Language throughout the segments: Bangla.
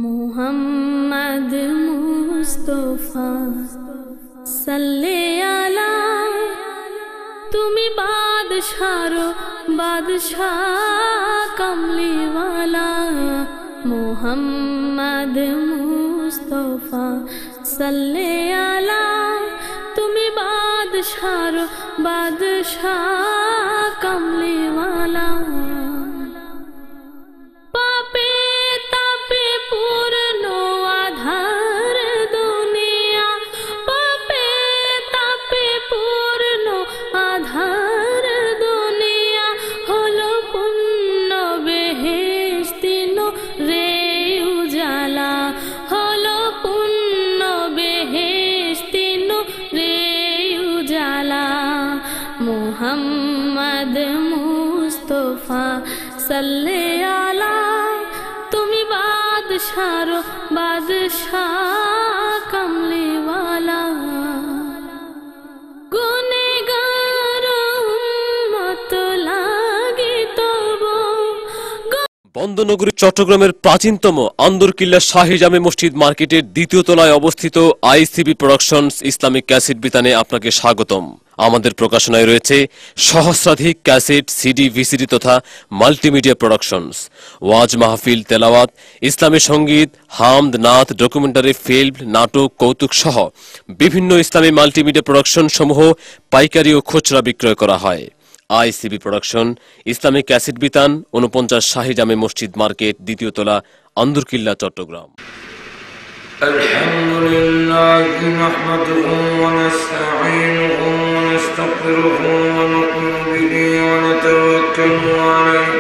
मुहम्मद मुस्तफा सल्ले अला तुमी बादशारो बादशाह कमली वाला मुहम्मद मुस्तफा सल्ले अला तुमी बादशारो बादशाह कमली वाला पापे तापे पूर्ण आधार दुनिया पापे तापे पूर्ण आधार दुनिया हलो पुण्य बेहेश्ती रे उजाला हलो पुण्य बेहेश्ती रे उजाला मुहम्मद मुस्तफा सल्ले अला तुमी बादशारो बादशाह कमली वाला गुनेगार उम्मत লাগি তবু বন্দনগরী চট্টগ্রামের প্রাচীনতম আন্দরকিল্লা শাহী জামে মসজিদ মার্কেটের দ্বিতীয় তলায় অবস্থিত আইসিবি প্রোডাকশনস ইসলামিক ক্যাসেট বিতানে আপনাকে স্বাগতম। আমাদের প্রকাশনায় রয়েছে সহস্রাধিক ক্যাসেট, সিডি, ভিসিডি তথা মাল্টিমিডিয়া প্রোডাকশনস, ওয়াজ মাহফিল, তেলাওয়াত, ইসলামী সঙ্গীত, হামদ, নাত, ডকুমেন্টারি ফিল্ম, নাটক, কৌতুক সহ বিভিন্ন ইসলামী মাল্টিমিডিয়া প্রোডাকশন সমূহ পাইকারি ও খুচরা বিক্রয় করা হয়। আইসিবি প্রোডাকশন ইসলামিক ক্যাসেট বিতান 49 শাহী জামে মসজিদ মার্কেট, দ্বিতীয় তলা, আন্দরকিল্লা, চট্টগ্রাম। الحمد لله نحمده ونستعينه ونستغفره ونؤمن به ونتوكل عليه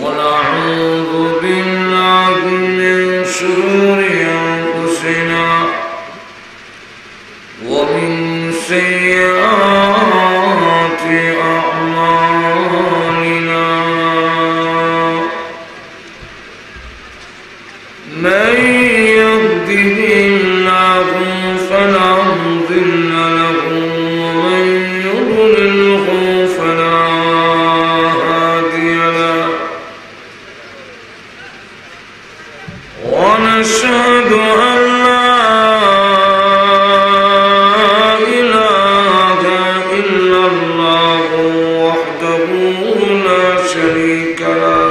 ونعوذ بالله من شرور أنفسنا ومن سيئات أعمالنا من يهده الله فلا مضل له ومن يضلله فلا هادي له ونشهد أن لا إله إلا الله وحده لا شريك له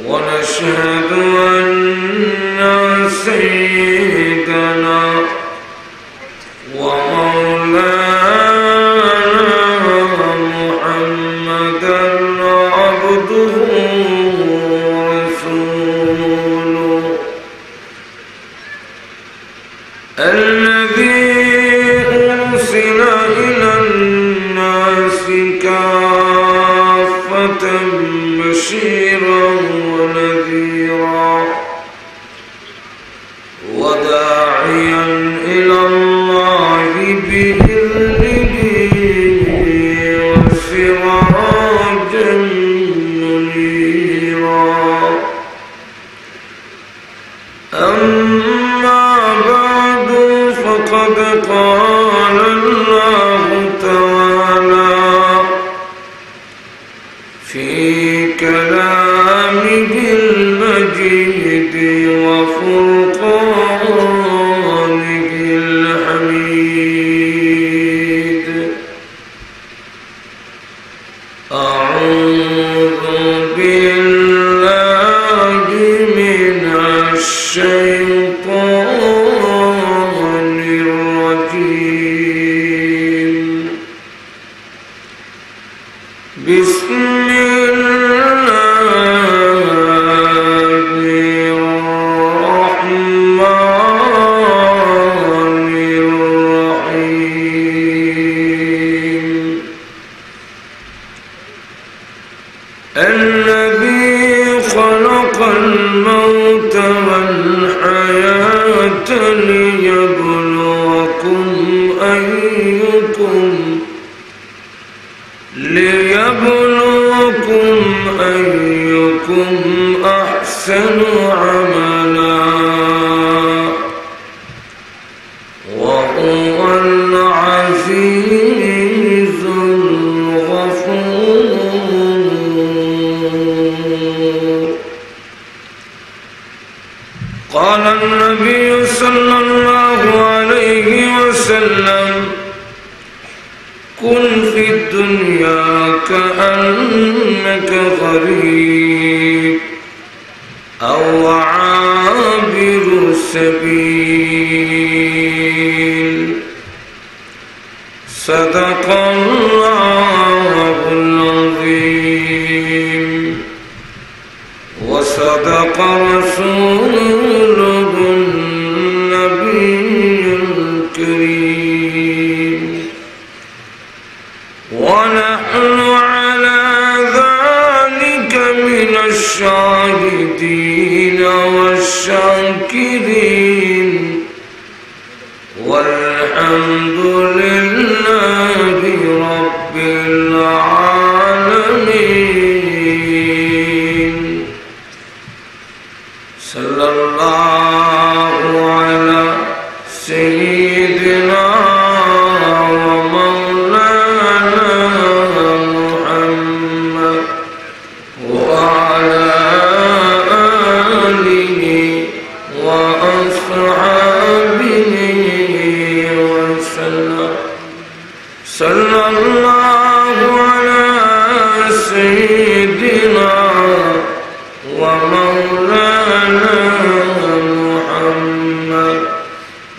ونشهد أن سيدنا ومولانا محمدا عبده ورسوله الذي أرسل إلى الناس كافة بشيرا ونذيرا وداعيا إلى الله بإذنه وسراجا منيرا أما بعد فقد قال الله تعالى في كلامه المجيد وفرقانه الحميد أعوذ بالله من الشيطان الرجيم بسم الذي خلق الموت والحياة ليبلوكم أيكم أحسن عملا وهو العزيز الغفور كن في الدنيا كأنك غريب أو عابر سبيل صدق الله العظيم وصدق رسوله النبي الكريم ونحن على ذلك من الشاهدين والشاكرين والحمد لله رب العالمين صلى الله على سيدنا ومولانا محمد وعلى آله وأصحابه وسلم صلى الله على سيدنا ومولانا محمد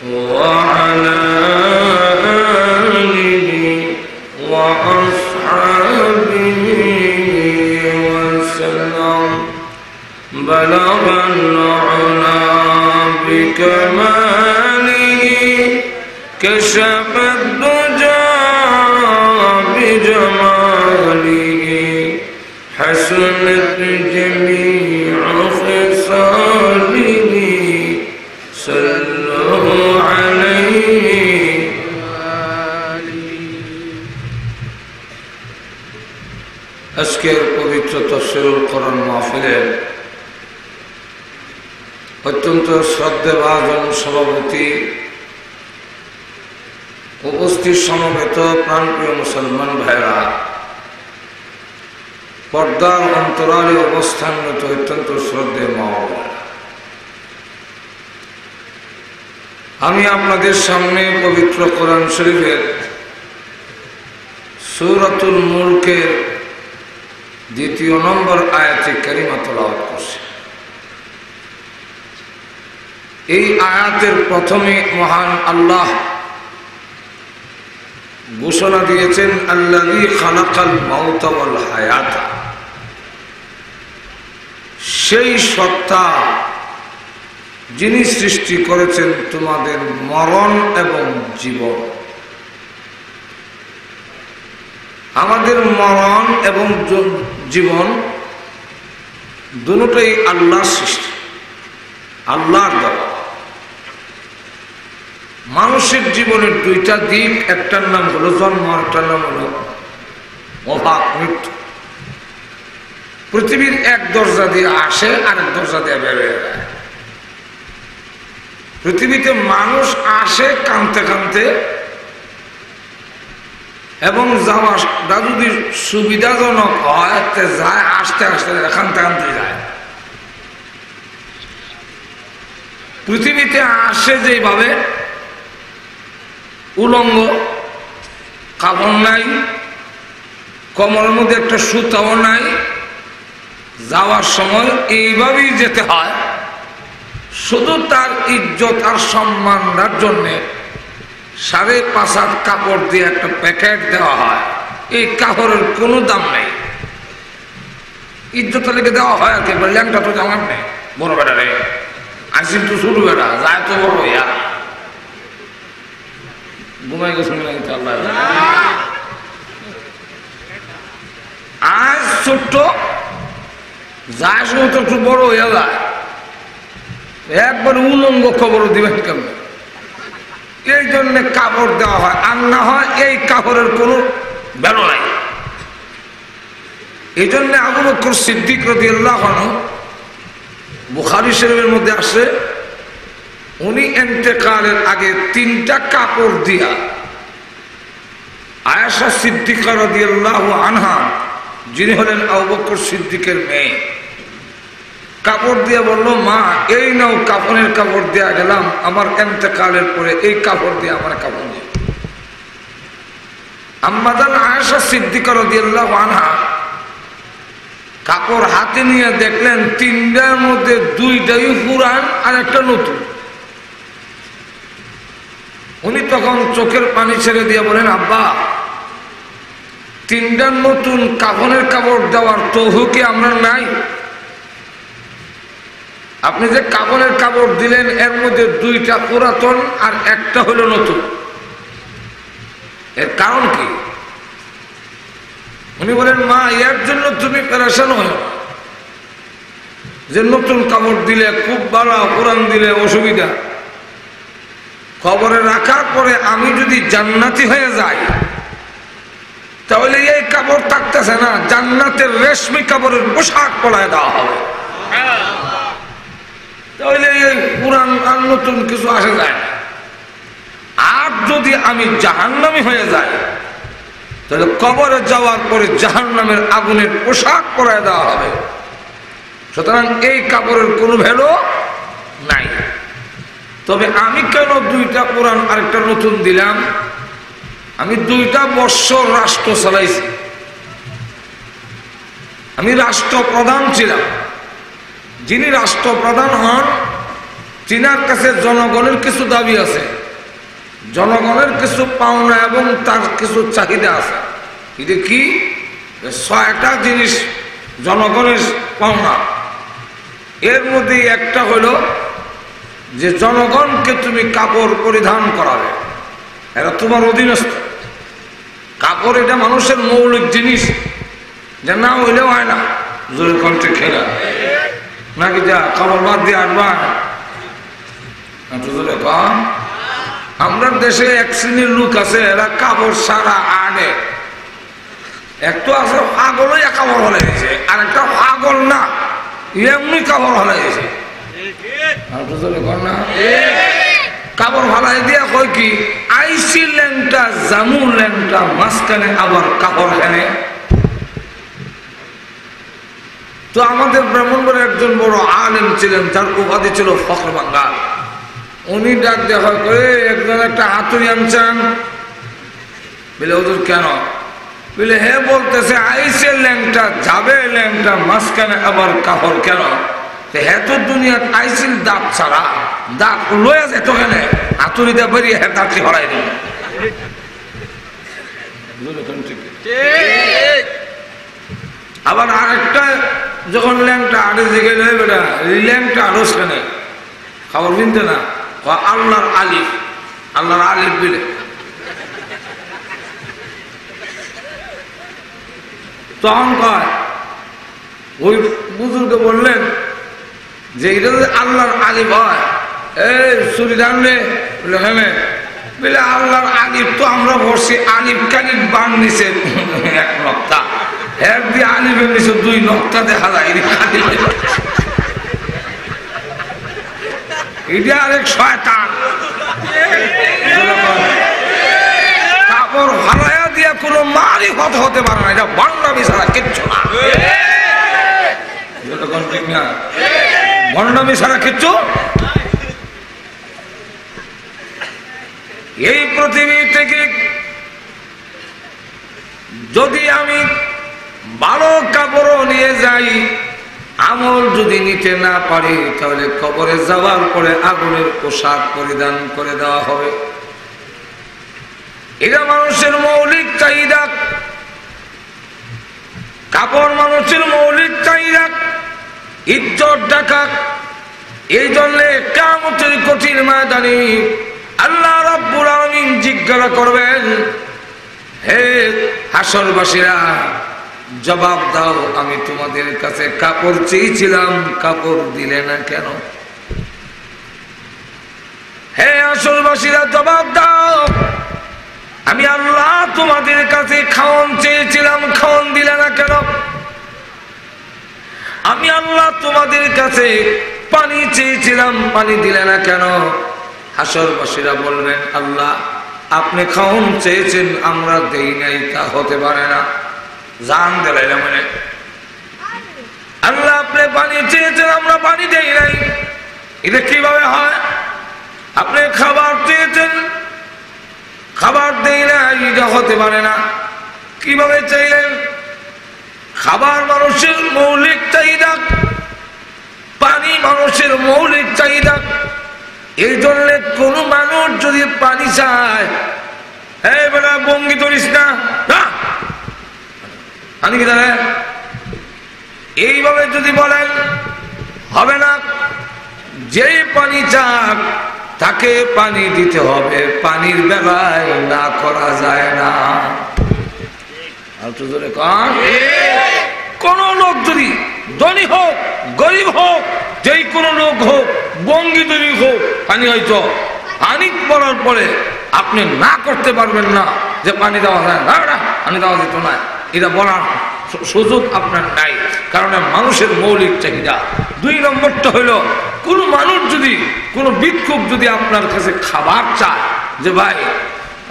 وعلى آله وأصحابه وسلم بلغ العلا بكماله كشف الدجى بجماله حسنت جميع خصاله صلوا عليه আজকের পবিত্র তাফসীরুল কোরআন মাহফিলের অত্যন্ত শ্রদ্ধেভাজন সভাপতি, উপস্থিত সমবেত প্রাণপ্রিয় মুসলমান ভাইরা, পর্দার অন্তরালে অবস্থানরত অত্যন্ত শ্রদ্ধেয় মা ও বোনেরা, আমি আপনাদের সামনে পবিত্র কোরআন শরীফের সূরাতুল মুলকের 2 নম্বর আয়াতে কারিমা তেলাওয়াত করছি। এই আয়াতের প্রথমে মহান আল্লাহ ঘোষণা দিয়েছেন আল্লাযী খালাকাল মাউতা ওয়াল হায়াতা, সেই সত্তা যিনি সৃষ্টি করেছেন তোমাদের মরণ এবং জীবন। আমাদের মরণ এবং জীবন দুটোই আল্লাহর সৃষ্টি, আল্লাহর দেওয়া। মানুষের জীবনের 2টা দিক, একটার নাম হলো জন্ম, একটার নাম হলো অভাব, মৃত্যু। পৃথিবীর এক দরজা দিয়ে আসে, আরেক দরজা দিয়ে বের হয়ে যায়। পৃথিবীতে মানুষ আসে কাঁদতে কাঁদতে, এবং যাওয়াটা যদি সুবিধাজনক হয় যায়, আসতে আসতে কাঁদতে কাঁদতে যায়। পৃথিবীতে আসে যেভাবে উলঙ্গ, কাপড় নাই, কোমরের মধ্যে একটা সুতাও নাই, যাওয়ার সময় এইভাবেই যেতে হয়। শুধু তার ইজ্জত আর সম্মানটার জন্যে 5.5 হাত কাপড় দিয়ে একটা প্যাকেট দেওয়া হয়। এই কাপড়ের কোনো দাম নেই, ইজ্জত লেগে দেওয়া হয় আর কি। ল্যাংটা তো জামার নেই, বড় বেড়া রে আসিন তো ছোট বেড়া যায় তো বড় ইয়া ঘুমাই গেছে আজ ছোট্ট যায় সময় তো একটু বড় হইয়া যায়, একবার উলঙ্গ খবর দিবেন কেমন? এই জন্য কাপড় দেওয়া হয়, আর না হয় এই কাপড়ের কোনো ভ্যালু নাই। এই জন্য আবু বকর সিদ্দিক রাদিয়াল্লাহু আনহু, বুখারী শরীফের মধ্যে আসে, উনি ইন্তেকালের আগে 3টা কাপড় দিয়া আয়েশা সিদ্দিকা রাদিয়াল্লাহু আনহা, যিনি হলেন আবু বকর সিদ্দিকের মেয়ে, কাপড় দিয়ে বললো, মা এই নাও কাফনের কাপড় দেয়া গেলাম, আমার ইন্তেকালের পরে এই কাপড় দিয়ে আমার কাপড় দিয়ে। আম্মা জান আয়েশা সিদ্দিকা রাদিয়াল্লাহু আনহা কাপড় হাতে নিয়ে দেখলেন তিনটার মধ্যে দুইটাই পুরান আর একটা নতুন। উনি তখন চোখের পানি ছেড়ে দিয়ে বলেন, আব্বা, তিনটার নতুন কাফনের কাপড় দেওয়ার তৌফিক আমরা নাই? আপনি যে কাফনের কাপড় দিলেন এর মধ্যে দুইটা পুরাতন আর একটা হলো নতুন, এর কারণ কি? উনি বলেন, মা, এর জন্য তুমি পেরেশান হও যে নতুন কাপড় দিলে খুব ভালো, পুরান দিলে অসুবিধা। কবরে রাখার পরে আমি যদি জান্নাতি হয়ে যাই তাহলে এই কাপড় থাকতেছে না, জান্নাতের রেশমি কাপড়ের পোশাক পরায় দেওয়া হবে, তাহলে এই পুরান আর নতুন কিছু আসে যায় না। আর যদি আমি জাহান্নামী হয়ে যাই তাহলে কবরে যাওয়ার পরে জাহান্নামের আগুনের পোশাক পরায় দেওয়া হবে। সুতরাং এই কাপড়ের কোনো ভ্যালু নাই। তবে আমি কেন দুইটা পুরান আরেকটা নতুন দিলাম? আমি 2টা বৎসর রাষ্ট্র চালাইছি, আমি রাষ্ট্রপ্রধান ছিলাম। যিনি রাষ্ট্রপ্রধান হন তিনার কাছে জনগণের কিছু দাবি আছে, জনগণের কিছু পাওনা এবং তার কিছু চাহিদা আছে। এটা কি? 6টা জিনিস জনগণের পাওনা। এর মধ্যে একটা হলো যে জনগণকে তুমি কাপড় পরিধান করাবে, এটা তোমার অধীনস্থ। কাপড় এটা মানুষের মৌলিক জিনিস, যে না হইলেও হয় না। জোরে কণ্ঠে খেলা নাকি যা কাপড় বাদ দিয়ে আসবা? আমরা দেশে এক শ্রেণীর লোক আছে, এরা কাপড় সারা আনে। একটু আছে পাগলই কাপড় হলে গেছে, আর একটা পাগল না, এমনি কাপড় হলে গেছে। কাপড় ভালাই দিয়া কয় কি, আইসি ল্যাংটা জামু ল্যাংটা, মাঝখানে আবার কাপড় হেনে। তো আমাদের ব্রাহ্মণবাড়ির একজন বড় আলেম ছিলেন, যার উপাধি ছিল ফখর বাঙ্গাল। উনি ডাক দেখা করে, একজন একটা হাতুড়ি আনছেন। বলে, হুজুর কেন? বলে, হে বলতেছে আইসে ল্যাংটা যাবে ল্যাংটা, মাঝখানে আবার কাপড় কেন? হ্যাঁ তো দুনিয়া আইসিল দাঁত ছাড়া, দাঁত লয়ে যেত কেনে, হাতুড়িতে বেরিয়ে হ্যাঁ দাঁতটি হরাই দিল। আবার আরেকটা যখন ল্যাংটা আড়ে দিকে বেটা, ল্যাংটা আড়স কেন খবর কিনতে না, আল্লাহর আলিফ, আল্লাহর আলিফ বিলে। তখন কয় ওই বুজুর্গ বললেন যে এটা যদি আল্লাহর আলিফ হয়, এই চুরি জানলে বলে হ্যাঁ, বলে আল্লাহর আলিফ তো আমরা বসছি, আলিফ কালিফ বান নিছে 1 নক্তা, এর দিয়ে আলিফের নিচে 2 নক্তা দেখা যায়। এটা আরেক শয়তান। কাপড় ভাড়াইয়া দিয়ে কোনো মারিফত হতে পারে না, এটা ভণ্ডামি ছাড়া কিচ্ছু না। ভণ্ডামি ছাড়া কিচ্ছু। এই পৃথিবী থেকে যদি আমি ভালো কাপড় নিয়ে যাই, আমল যদি নিতে না পারি, তাহলে কবরে যাওয়ার পরে আগুনের পোশাক পরিধান করে দেওয়া হবে। এটা মানুষের মৌলিক চাহিদা। কাপড় মানুষের মৌলিক চাহিদা, ইজ্জত ডাকা। এই জন্য কিয়ামতের কঠিন ময়দানে আল্লাহ রাব্বুল আলামিন জিজ্ঞাসা করবেন, হে হাসরবাসীরা, জবাব দাও, আমি তোমাদের কাছে কাপড় চেয়েছিলাম, কাপড় দিলে না কেন? হে হাসরবাসীরা, জবাব দাও, আমি আল্লাহ তোমাদের কাছে খাওয়ান চেয়েছিলাম, খাওয়ান দিলে না কেন? আমি আল্লাহ তোমাদের কাছে পানি চেয়েছিলাম, পানি দিলে না কেন? হাসরবাসীরা বলবেন, আল্লাহ আপনি খাওয়ান চেয়েছেন, আমরা দেই নাই, তা হতে পারে না। জান দিলাম মানে, আল্লাহ আপনি পানি চেয়েছেন, আমরা পানি দেই নাই, এটা কিভাবে হয়? আপনি খাবার চেয়েছেন, খাবার দেই না, এটা হতে পারে না। কিভাবে চাইলেন? খাবার মানুষের মৌলিক চাহিদা, পানি মানুষের মৌলিক চাহিদা। এই জন্য কোন মানুষ যদি পানি চায়, এই বেলা বঙ্গি ধরিস না, পানি কি জানে, এইভাবে যদি বলেন হবে না। যে পানি চাক তাকে পানি দিতে হবে, পানির বেলায় না করা যায় না। কোন লোক যদি ধনী হোক গরিব হোক, যেই কোন লোক হোক, বঙ্গি ধনী হোক, পানি হয়তো পানি পড়ার পরে আপনি না করতে পারবেন না যে পানি দেওয়া যায় না, পানি দেওয়া যেত না, এটা বলার সুযোগ আপনার নাই, কারণ মানুষের মৌলিক চাহিদা। 2 নম্বরটা হইল, কোন মানুষ যদি, কোন ভিক্ষুক যদি আপনার কাছে খাবার চায় যে ভাই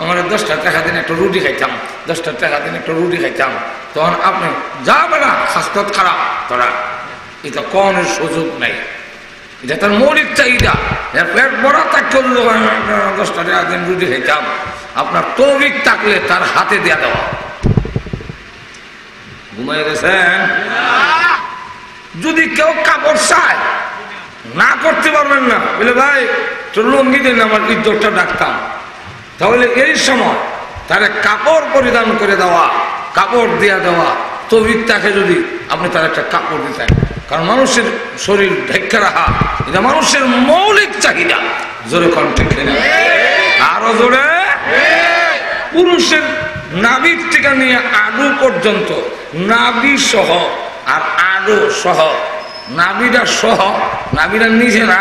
আমার 10টা টাকা দিন একটা রুটি খাইতাম, 10টা টাকা দিন একটা রুটি খাইতাম, তখন আপনি যাবে না, স্বাস্থ্য খারাপ তোরা, এটা কনের সুযোগ নাই। এটা তার মৌলিক চাহিদা। পেট বড় থাকতে 10টা টাকা দিন রুটি খাইতাম, আপনার তৌফিক থাকলে তার হাতে দেয়া দেওয়া। ঘুমাই গেছেন? যদি কেউ কাপড় চায়, না করতে পারবেন না, বলে ভাই তোর লুঙ্গি দিন আমার ইজ্জতটা ডাকতাম, তাহলে এই সময় তার কাপড় পরিধান করে দেওয়া, কাপড় দেয়া দেওয়া, তৌফিক থাকে যদি আপনি তার একটা কাপড় দিতেন। কারণ মানুষের শরীর ঢেকে রাখা এটা মানুষের মৌলিক চাহিদা। জোরে কণ্ঠে না, আরো জোরে। পুরুষের নাভির থেকে নিয়ে আডু পর্যন্ত, নাভি সহ আর আডু সহ, নাভিটা সহ, নাভিটা নিচে না,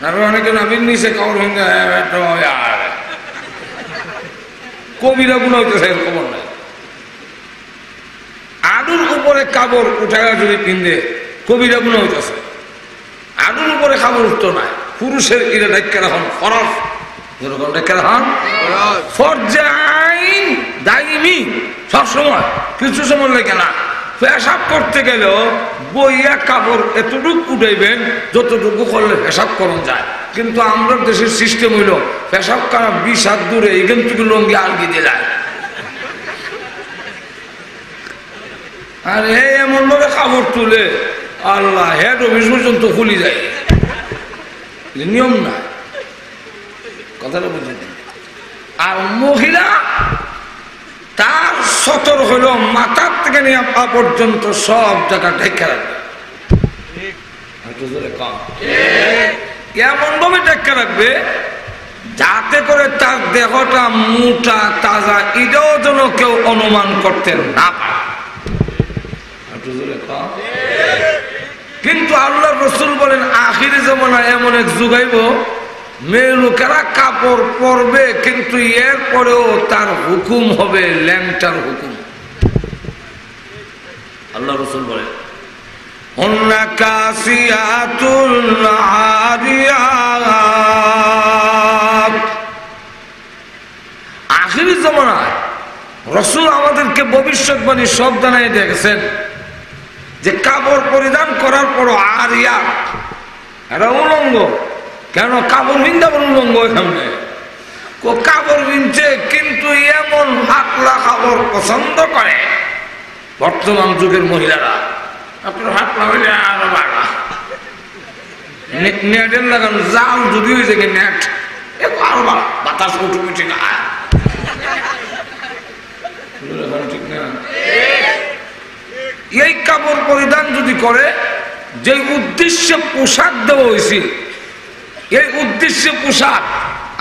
নাভি অনেকে নাভির নিচে কাপড় ভেঙে কবিরা গুলো হইতেছে, খবর নাই। আডুর উপরে কাপড় উঠা যদি পিন্ধে কবিরা গুলো হইতেছে, আডুর উপরে কাপড় উঠতো না। পুরুষের এটা ঢেকে রাখুন ফরজ, যেরকম ঢেকে রাখুন ফরজাইন দাইমি, সবসময়, কিছু সময় লেগে না। পেশাব করতে গেলেও বইয়া কাপড় এতটুকু উঠাইবেন যতটুকু করলে পেশাব করুন যায়। কিন্তু আমরা দেশের সিস্টেম হইল পেশাব করা 20 হাত দূরে, এখান থেকে লঙ্গি আলগি দিয়ে যায়। আর এমন ভাবে কাপড় তুলে আল্লাহ হেড অফিস পর্যন্ত খুলি যায়, নিয়ম না, কথাটা বুঝে। আর মহিলা তার সতর হইল মাথার থেকে নিয়ে পা পর্যন্ত সব জায়গা ঢেকে রাখবে, এমন ভাবে ঢেকে রাখবে যাতে করে তার দেহটা মোটা তাজা, এটাও যেন কেউ অনুমান করতে না পারে। কিন্তু আল্লাহ রসুল বলেন আখিরি জামানায় এমন এক যুগাইব মেয়ে লোকেরা কাপড় পরবে, কিন্তু এর পরেও তার হুকুম হবে ল্যাংটার হুকুম। আল্লাহ রসুল বলেন আখিরি জামানায় রসুল আমাদেরকে ভবিষ্যৎবাণী সব জানাই দেখেছেন যে কাপড় পরিধান করার পর আরিয়া, এটা উলঙ্গ। কেন কাপড় বিন্দা উলঙ্গ? এখানে কাপড় বিনছে, কিন্তু এমন হাতলা কাপড় পছন্দ করে বর্তমান যুগের মহিলারা। আপনার হাতলা হইলে আরো বাড়া, নেটের লাগান জাল যদি হয়েছে কি নেট, আরো বাড়া, বাতাস অটোমেটিক আয়, ঠিক না? এই কাপড় পরিধান যদি করে, যে উদ্দেশ্যে পোশাক দেওয়া হয়েছিল, এই উদ্দেশ্যে পোশাক,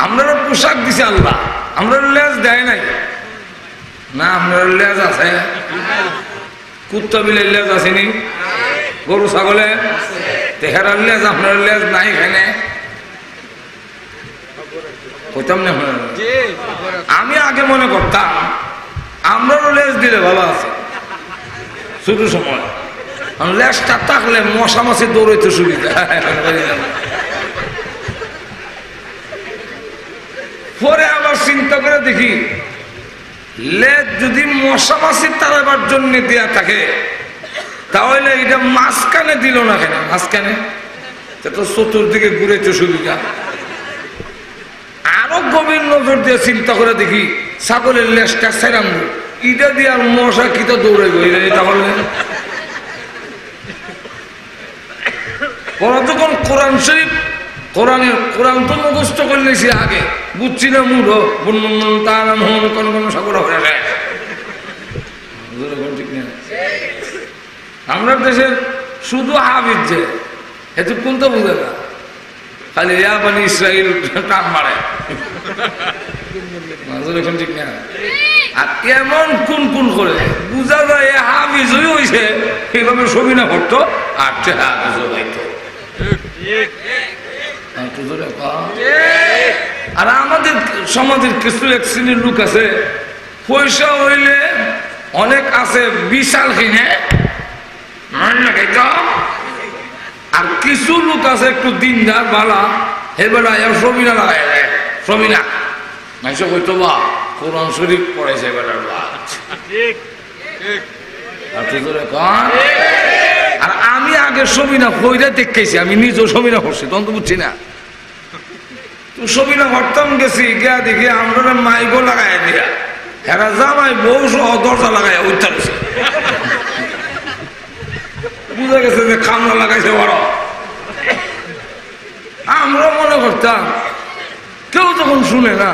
আমরা পোশাক দিছে আল্লাহ, আমরা লেজ দেয় নাই না, আপনার লেজ আছে, কুত্তা বিলের লেজ আসেনি, গরু ছাগলে তেহারার লেজ, আপনার লেজ নাই এখানে। আমি আগে মনে করতাম আমরাও লেজ দিলে ভালো আছে, শুধু সময় লেজটা থাকলে মশা মাছি দৌড়াইতে সুবিধা। পরে আবার চিন্তা করে দেখি লেজ যদি মশা মাছি তাড়াবার জন্য দেয়া থাকে, তাহলে এটা মাঝখানে দিল না কেন? মাঝখানে তো চতুর্দিকে ঘুরেছে সুবিধা। আরো আরো গভীর নজর দিয়ে চিন্তা করে দেখি ছাগলের লেজটা সেরাম ইটা দিয়ে আর মশা কি তো দৌড়ে গই তাহলে ওরা যখন কোরআন শরীফ কোরআন তো মুখস্থ করে নিয়েছি আগে বুঝছি না মুড়ো তার মন কোন কোন সাগর হয়ে যায় ঠিক না আমরা দেশের শুধু হাফিজ যে এত কোন তো বুঝে না খালি ইয়াবানি ইসরাইল টান মারে এখন ঠিক না আর এমন কোন কোন করে বুঝা যায় হাফিজ হয়েছে এইভাবে ছবি না করতো আর হাফিজ হইতো আর আমাদের সমাজের কিছু এক শ্রেণীর লোক আছে পয়সা হইলে অনেক আছে বিশাল কিনে আর কিছু লোক আছে একটু দিনদার বালা এবেলা ছবি না লাগাই দেয় ছবি না মাইসে হইতো বা কোরআন শরীফ পড়েছে এবেলার বা আর আমি আগে সবিনা কইরা দেখেছি আমি নিজেও সবিনা করছি তখন তো বুঝছি না তো সবিনা করতাম গেছি গিয়া দেখি আমরা মাইকও লাগাই দিয়া হেরা জামাই বউ সহ দরজা লাগাই উত্তর বুঝা গেছে যে খামলা লাগাইছে বড় আমরা মনে করতাম কেউ যখন শুনে না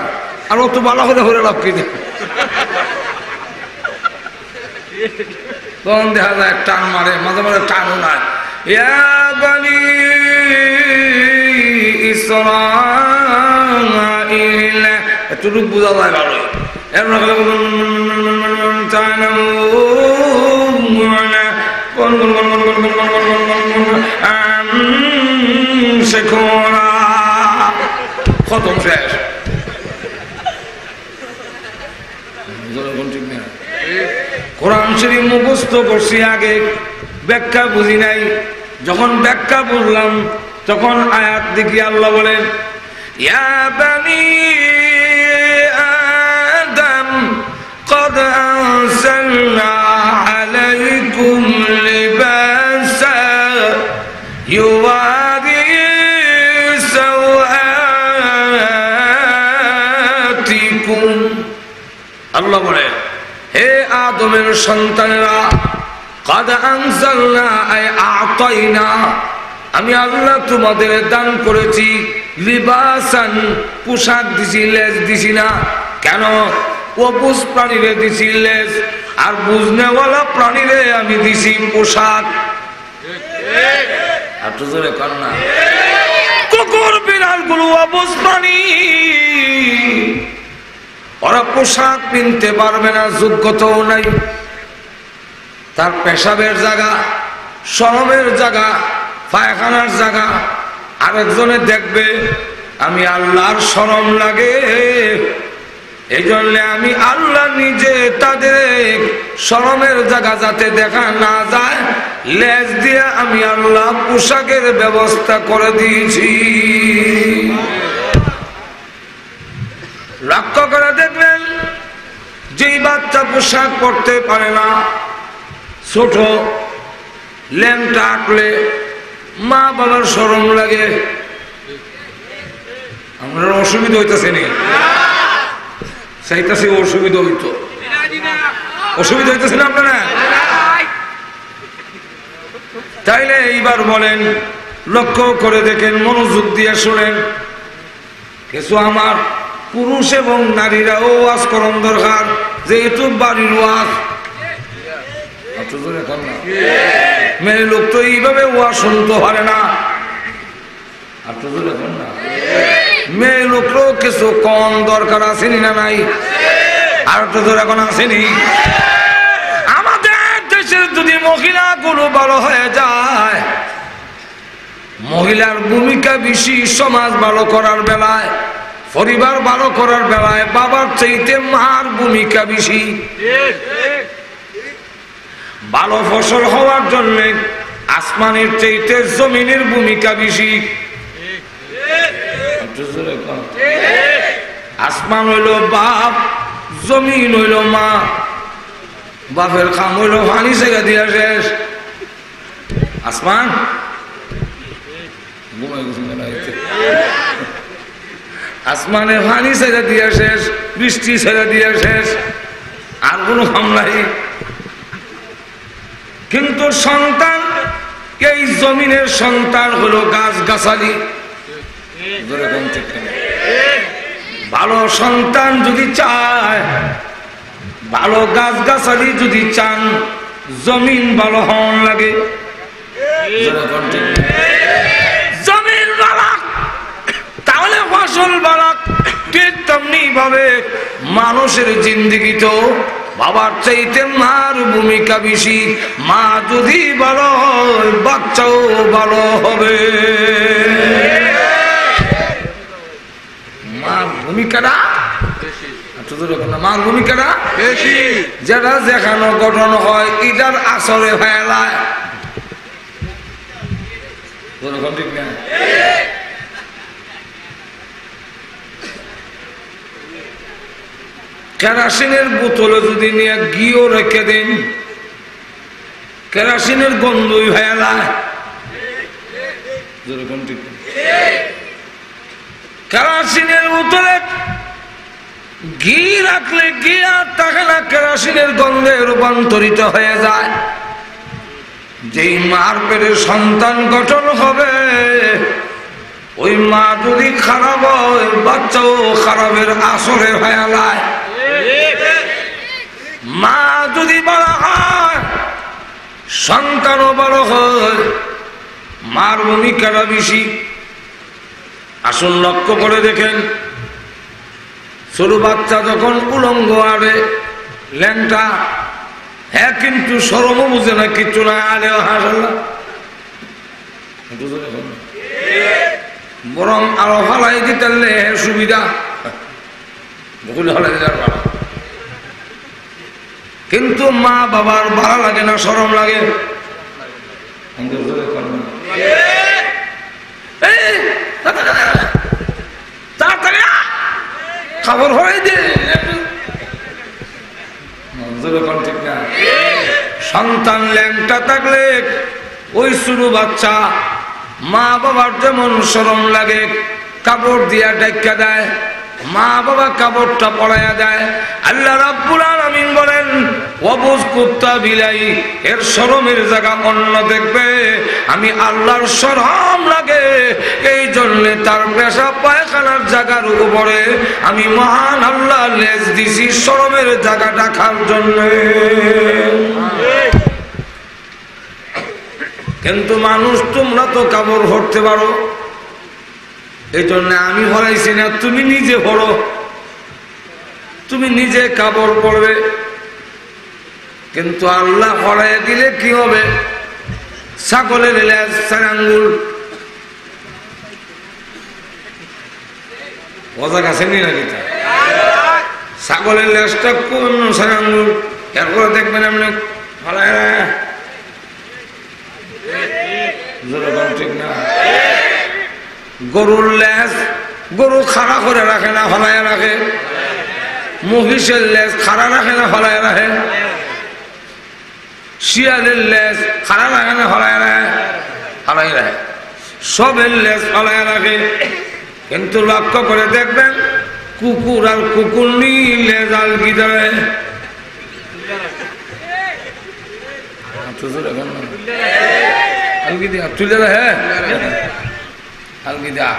আর অত ভালো করে হরে লাভ কি তখন দেখা যায় টান মারে মাঝে মাঝে টানও না এতটুকু বোঝা যায় ভালো খতম শেষ ঠিক না কোরআন শরীফ মুখস্থ করছি আগে ব্যাখ্যা বুঝি নাই যখন ব্যাখ্যা বুঝলাম তখন আয়াত দেখি আল্লাহ বলেন ইয়া বানি আদম قد أنزلنا عليكم لباسا يواري سوآتكم আল্লাহ বলেন হে আদমের সন্তানেরা قد أنزلنا أي أعطينا আমি আল্লাহ তোমাদের দান করেছি লিবাসান পোশাক দিছি লেজ দিছি না কেন অবুঝ প্রাণীরে দিছি লেজ আর বুঝনেওয়ালা প্রাণীরে আমি দিছি পোশাক একটু জোরে কর না কুকুর বিড়াল গুলো অবুঝ প্রাণী ওরা পোশাক কিনতে পারবে না যোগ্যতাও নাই তার পেশাবের জায়গা শরমের জায়গা পায়খানার জায়গা আরেকজনে দেখবে আমি আল্লাহর শরম লাগে এই জন্য আমি আল্লাহ নিজে তাদের শরমের জায়গা যাতে দেখা না যায় লেজ দিয়ে আমি আল্লাহ পোশাকের ব্যবস্থা করে দিয়েছি লক্ষ্য করে দেখবেন যেই বাচ্চা পোশাক পরতে পারে না ছোট ল্যাংটা আঁকলে মা বাবার শরম লাগে আমরা অসুবিধা হইতেছে নি সেইটাছে অসুবিধা হইতো অসুবিধা হইতেছে না আপনারা তাইলে এইবার বলেন লক্ষ্য করে দেখেন মনোযোগ দিয়ে শোনেন কিছু আমার পুরুষ এবং নারীরাও ওয়াজ করন দরকার যেহেতু বাড়ির ওয়াজ মেয়ে লোক তো এইভাবে ওয়াজ শুনতে পারে না মেয়ে লোকও কিছু কম দরকার আসেনি না নাই আর তো এখন আসেনি আমাদের দেশের যদি মহিলাগুলো ভালো হয়ে যায় মহিলার ভূমিকা বেশি সমাজ ভালো করার বেলায় পরিবার ভালো করার বেলায় বাবার চাইতে মার ভূমিকা বেশি ভালো ফসল হওয়ার জন্য আসমানের চাইতে জমিনের ভূমিকা বেশি আসমান হইল বাপ জমিন হইল মা বাপের কাম হইল পানি সেগা দিয়া শেষ আসমান আসমানে পানি ছেড়ে দিয়ে শেষ, বৃষ্টি ছেড়ে দিয়ে শেষ, আর কোনো হামলাই। কিন্তু সন্তান, এই জমিনের সন্তান হলো গাছ গাছালি। ভালো সন্তান যদি চায়, ভালো গাছ গাছালি যদি চান, জমিন ভালো হওয়ার লাগে। জমিন বালাক, তাহলে ফসল বালাক। ঠিক তেমনি ভাবে মানুষের জিন্দেগি তো বাবার চাইতে মার ভূমিকা বেশি। মা যদি ভালো হয়, বাচ্চাও ভালো হবে। মার ভূমিকাটা মার ভূমিকাটা বেশি। যেটা যেখানে গঠন হয় এটার আসরে ফেলায়। ঠিক না? কেরাসিনের বোতলে যদি নিয়ে ঘিও রেখে দেন, কেরাসিনের গন্ধই ফেলায়। কেরাসিনের বোতলে ঘি রাখলে ঘি আর থাকে না, কেরাসিনের গন্ধে রূপান্তরিত হয়ে যায়। যেই মার পেটে সন্তান গঠন হবে, ওই মা যদি খারাপ হয়, বাচ্চাও খারাপের আসরে ফেলায়। মা যদি বড় হয়, সন্তানও বড় হয়। মার ভূমিকাটা বেশি। আসুন লক্ষ্য করে দেখেন, ছোট বাচ্চা যখন উলঙ্গ আড়ে ল্যাংটা, হ্যাঁ কিন্তু শরমও বুঝে না, কিচ্ছু না, আলেও হাসল, বরং আরো ফালাই দিতে সুবিধা। কিন্তু মা বাবার ভালো লাগে না, শরম লাগে। তাড়াতাড়ি খবর হয়ে দে। ঠিক না? সন্তান ল্যাংটা থাকলে ওই শুরু বাচ্চা মা বাবার যেমন শরম লাগে, কাপড় দিয়া ডাইকা দেয়, মা বাবা কাপড়টা পরাইয়া দেয়। আল্লাহ রাব্বুল আলামিন বলেন, অবুজ কুত্তা বিলাই এর শরমের জায়গা অন্য দেখবে, আমি আল্লাহর শরম লাগে, এই জন্য তার পেশাব পায়খানার জায়গার উপরে আমি মহান আল্লাহ লেজ দিছি শরমের জায়গা রাখার জন্য। কিন্তু মানুষ, তোমরা তো কাপড় ভরতে পারো, এই জন্য আমি ভরাইছি না, তুমি নিজে ভরো, তুমি নিজে কাপড় পরবে। কিন্তু আল্লাহ ভরাইয়া দিলে কি হবে? ছাগলের লেজ 4 আঙ্গুল, বোঝা গেছে নি নাকি? ছাগলের লেজটা কোন 4 আঙ্গুল, এরপরে দেখবেন এমনি ফলায়। ঠিক না? গরুর লেজ, গরু খাড়া করে রাখে না, ফলায় রাখে। মহিষের লেজ খাড়া রাখে না, ফলায় রাখে। শিয়ালের লেজ খাড়া রাখে না, ফলায় রাখে, ফলাই রাখে। সবের লেজ ফলায় রাখে। কিন্তু লক্ষ্য করে দেখবেন, কুকুর আর কুকুর নি লেজ আলগি দেয়। আলগি দিয়া তুলে রাখে, আলগি দিয়া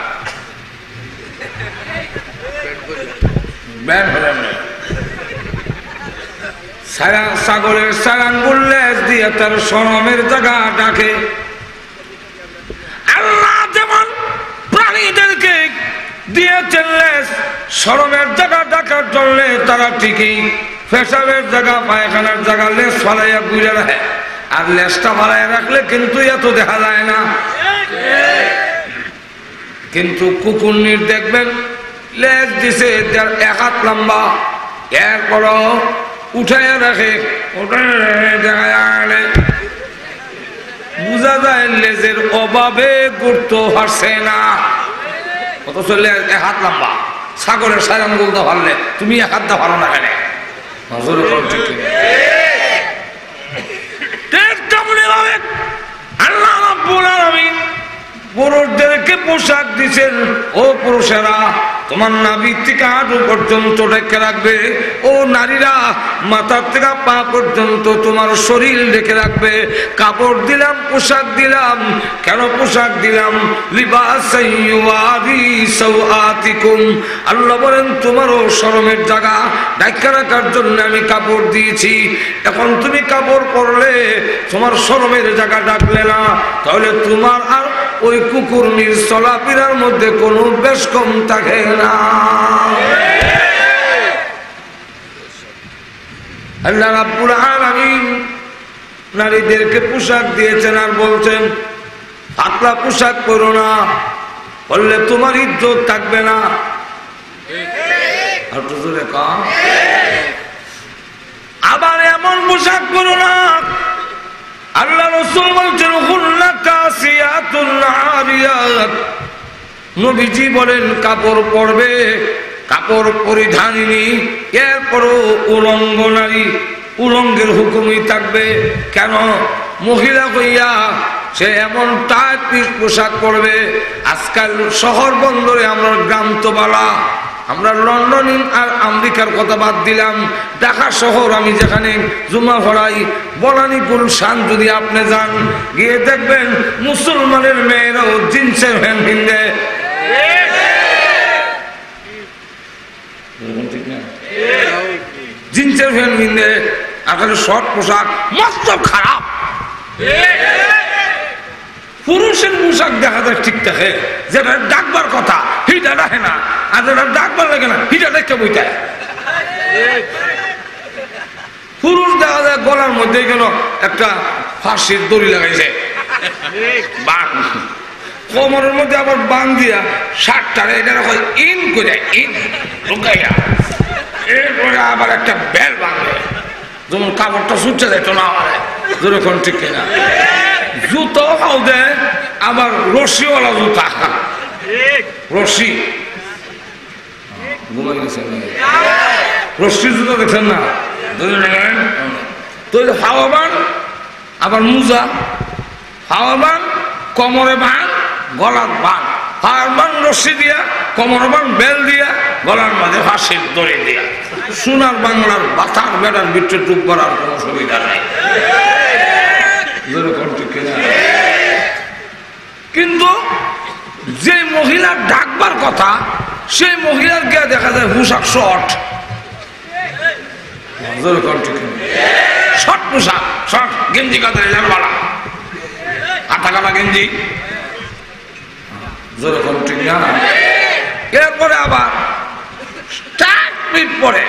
ছাগলের 4 আঙ্গুল লেজ দিয়ে তার শরমের জায়গা ডাকে। আল্লাহ যেমন প্রাণীদেরকে দিয়েছেন লেজ শরমের জায়গা ডাকার জন্য, তারা ঠিকই পেশাবের জায়গা পায়খানার জায়গা লেজ ফালাইয়া ঘুরে রাখে। আর লেজটা ফালাইয়া রাখলে কিন্তু এত দেখা যায় না। কিন্তু কুকুরনির দেখবেন লেজ দিছে 1 হাত লম্বা, এরপরও উঠাইয়া রাখে, বুঝা যায় লেজের অভাবে ঘুরতে পারছে না। অথচ লেজ 1 হাত লম্বা, ছাগলের 4 আঙ্গুল দা ভাললে তুমি 1 হাত দা ভালো না কেন? আল্লাহ রাব্বুল আলামিন পুরুষদেরকে পোশাক দিচ্ছেন। ও পুরুষেরা, তোমার নাভির থেকে হাঁটু পর্যন্ত ঢেকে রাখবে। ও নারীরা, মাথার থেকে পা পর্যন্ত তোমার শরীর ঢেকে রাখবে। কাপড় দিলাম, পোশাক দিলাম। কেন পোশাক দিলাম? লিবাসান ইউয়ারি সাওআতিকুম, আল্লাহ বলেন তোমারও শরমের জায়গা ঢাকা রাখার জন্য আমি কাপড় দিয়েছি। এখন তুমি কাপড় পরলে তোমার শরমের জায়গা ঢাকলে না, তাহলে তোমার আর ওই কুকুরনির চলাফেরার মধ্যে কোনো বেশ কম থাকে না। আল্লাহ রাব্বুল আলামিন নারীদেরকে পোশাক দিয়েছেন আর বলছেন পাতলা পোশাক পরো না, বললে তোমার ইজ্জত থাকবে না। আবার এমন পোশাক পরো না, আল্লাহ রাসূল বলছেন হুন্না কাসিয়াতুন আরিয়াত, নবীজি বলেন কাপড় পরবে, কাপড় পরিধানিনী, এরপরও উলঙ্গ নারী, উলঙ্গের হুকুমই থাকবে। কেন? মহিলা হইয়া সে এমন টাইট পিস পোশাক পরবে। আজকাল শহর বন্দরে আমরা গ্রাম তো বালা, আমরা লন্ডন আর আমেরিকার কথা বাদ দিলাম, ঢাকা শহর আমি যেখানে জুমা ভরাই, বনানী গুলশান যদি আপনি যান, গিয়ে দেখবেন মুসলমানের মেয়েরাও জিন্সের প্যান্ট পিনবে। জিন্সের প্যান্ট পিনবে, আসলে শর্ট পোশাক মস্ত খারাপ। পুরুষের পোশাক দেখা যায় ঠিক থাকে, যেটা ডাকবার কথা হিটা রাখে না, আর যেটা ডাকবার লাগে না হিটা দেখতে বইটায়। পুরুষ দেখা যায় গলার মধ্যে কেন একটা ফাঁসির দড়ি লাগাইছে, কোমরের মধ্যে আবার বান দিয়া শার্টটারে এটা ইন করে ইন ঢুকাইয়া, এরপরে আবার একটা বেল বাঁধে, যেমন কাপড়টা সুচ্ছে যেত না আমার যেরকম ঠিক কিনা। জুতো খাও দেয়, আবার রশিওয়ালা জুতা, রশি ঘুমাই গেছে, রশি জুতো দেখছেন না, তো হাওয়াবান, আবার মুজা, হাওয়াবান, কোমরে বান, গলার বান, হাওয়াবান রশি দিয়া, কোমরে বান বেল দিয়া, গলার মাঝে ফাঁসির দড়ি দিয়া। সোনার বাংলার বাতার বেড়ার ভিতরে ডুব করার কোনো সুবিধা নাই। কিন্তু যে মহিলার ডাকবার কথা, সেই মহিলার গিয়ে দেখা যায় পোশাক শর্ট, শর্ট পোশাক, শর্ট গেঞ্জি কাঁধে বাড়া, হাতা কাটা গেঞ্জি, যেরকম ঠিক না। এরপরে আবার পরে,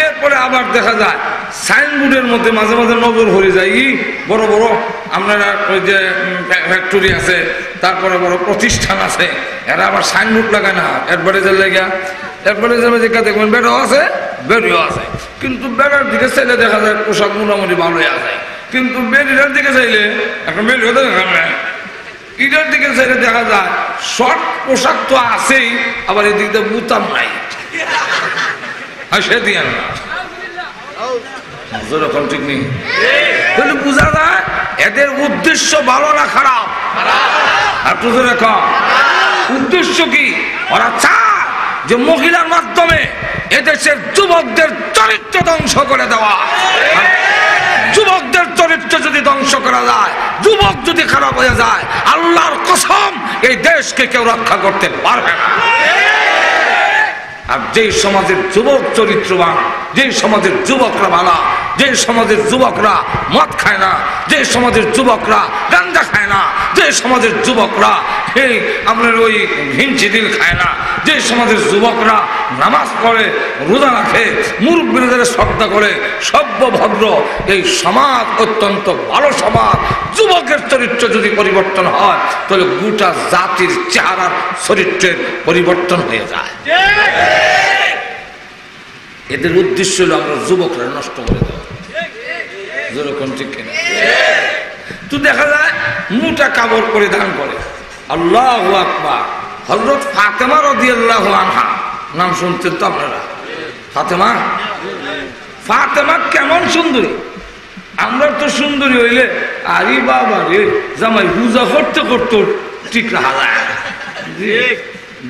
এরপরে আবার দেখা যায় সাইনবোর্ডের মধ্যে মাঝে মাঝে নজর হয়ে যায়, বড় বড় আপনারা ওই যে ফ্যাক্টরি আছে, তারপরে বড় প্রতিষ্ঠান আছে, এরা আবার সাইনবোর্ড লাগায় না অ্যাডভার্টাইজার লেগে। অ্যাডভার্টাইজার যেটা দেখবেন বেড়াও আছে, বেড়িও আছে, কিন্তু বেড়ার দিকে চাইলে দেখা যায় পোশাক মোটামুটি ভালোই আছে, কিন্তু বেড়িটার দিকে চাইলে একটা বেড়িও দেখা যায়, ইটার দিকে চাইলে দেখা যায় শর্ট পোশাক তো আছেই, আবার এদিক দিয়ে বুতাম নাই, সে দিয়ে না যেরকম ঠিক নেই। বোঝা যায় এদের উদ্দেশ্য ভালো না খারাপ? আর তো যেরকম উদ্দেশ্য কি, ওরা চায় যে মহিলার মাধ্যমে এদেশের যুবকদের চরিত্র ধ্বংস করে দেওয়া। যুবকদের চরিত্র যদি ধ্বংস করা যায়, যুবক যদি খারাপ হয়ে যায়, আল্লাহর কসম এই দেশকে কেউ রক্ষা করতে পারবে না। আর যেই সমাজের যুবক চরিত্রবান, যেই সমাজের যুবকরা ভালো, যে সমাজের যুবকরা মদ খায় না, যে সমাজের যুবকরা গাঁজা খায় না, যে সমাজের যুবকরা এই আপনার ওই হিংসি দিল খায় না, যে সমাজের যুবকরা নামাজ পড়ে, রোজা রাখে, মুরব্বীদের শ্রদ্ধা করে, সভ্য ভদ্র, এই সমাজ অত্যন্ত ভালো সমাজ। যুবকের চরিত্র যদি পরিবর্তন হয়, তাহলে গোটা জাতির চেহারার চরিত্রের পরিবর্তন হয়ে যায়। এদের উদ্দেশ্য হলো আমরা যুবকরা নষ্ট করে দেওয়া, যেরকম ঠিক কিনা। তো দেখা যায় মোটা কাপড় পরিধান করে, আল্লাহু আকবার। হযরত ফাতেমা রাদিয়াল্লাহু আনহা নাম শুনছেন তো আপনারা? ফাতেমা, ফাতেমা কেমন সুন্দরী! আমরা তো সুন্দরী হইলে আরে বাবা রে, জামাই পূজা করতে করতে ঠিক রাখা যায়।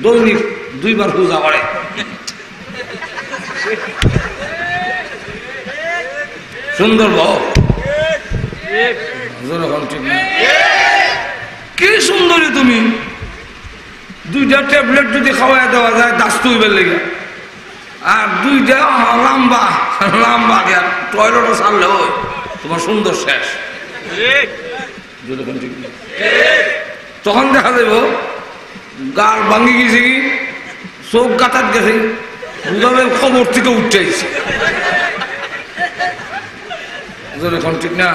দৈনিক 2বার পূজা করে। সুন্দর বউ কি সুন্দরী তুমি, 2টা ট্যাবলেট যদি খাওয়াই দেওয়া যায় দাস্ত হইবার লেগে, আর 2টা লম্বা লম্বা টয়লেটও ছাড়লে ওই তোমার সুন্দর শেষ। তখন দেখা যাইব গাল ভাঙ্গি গেছে কি, চোখ গাতাত গেছে, খবর থেকে উঠে আইছে। এখন ঠিক না?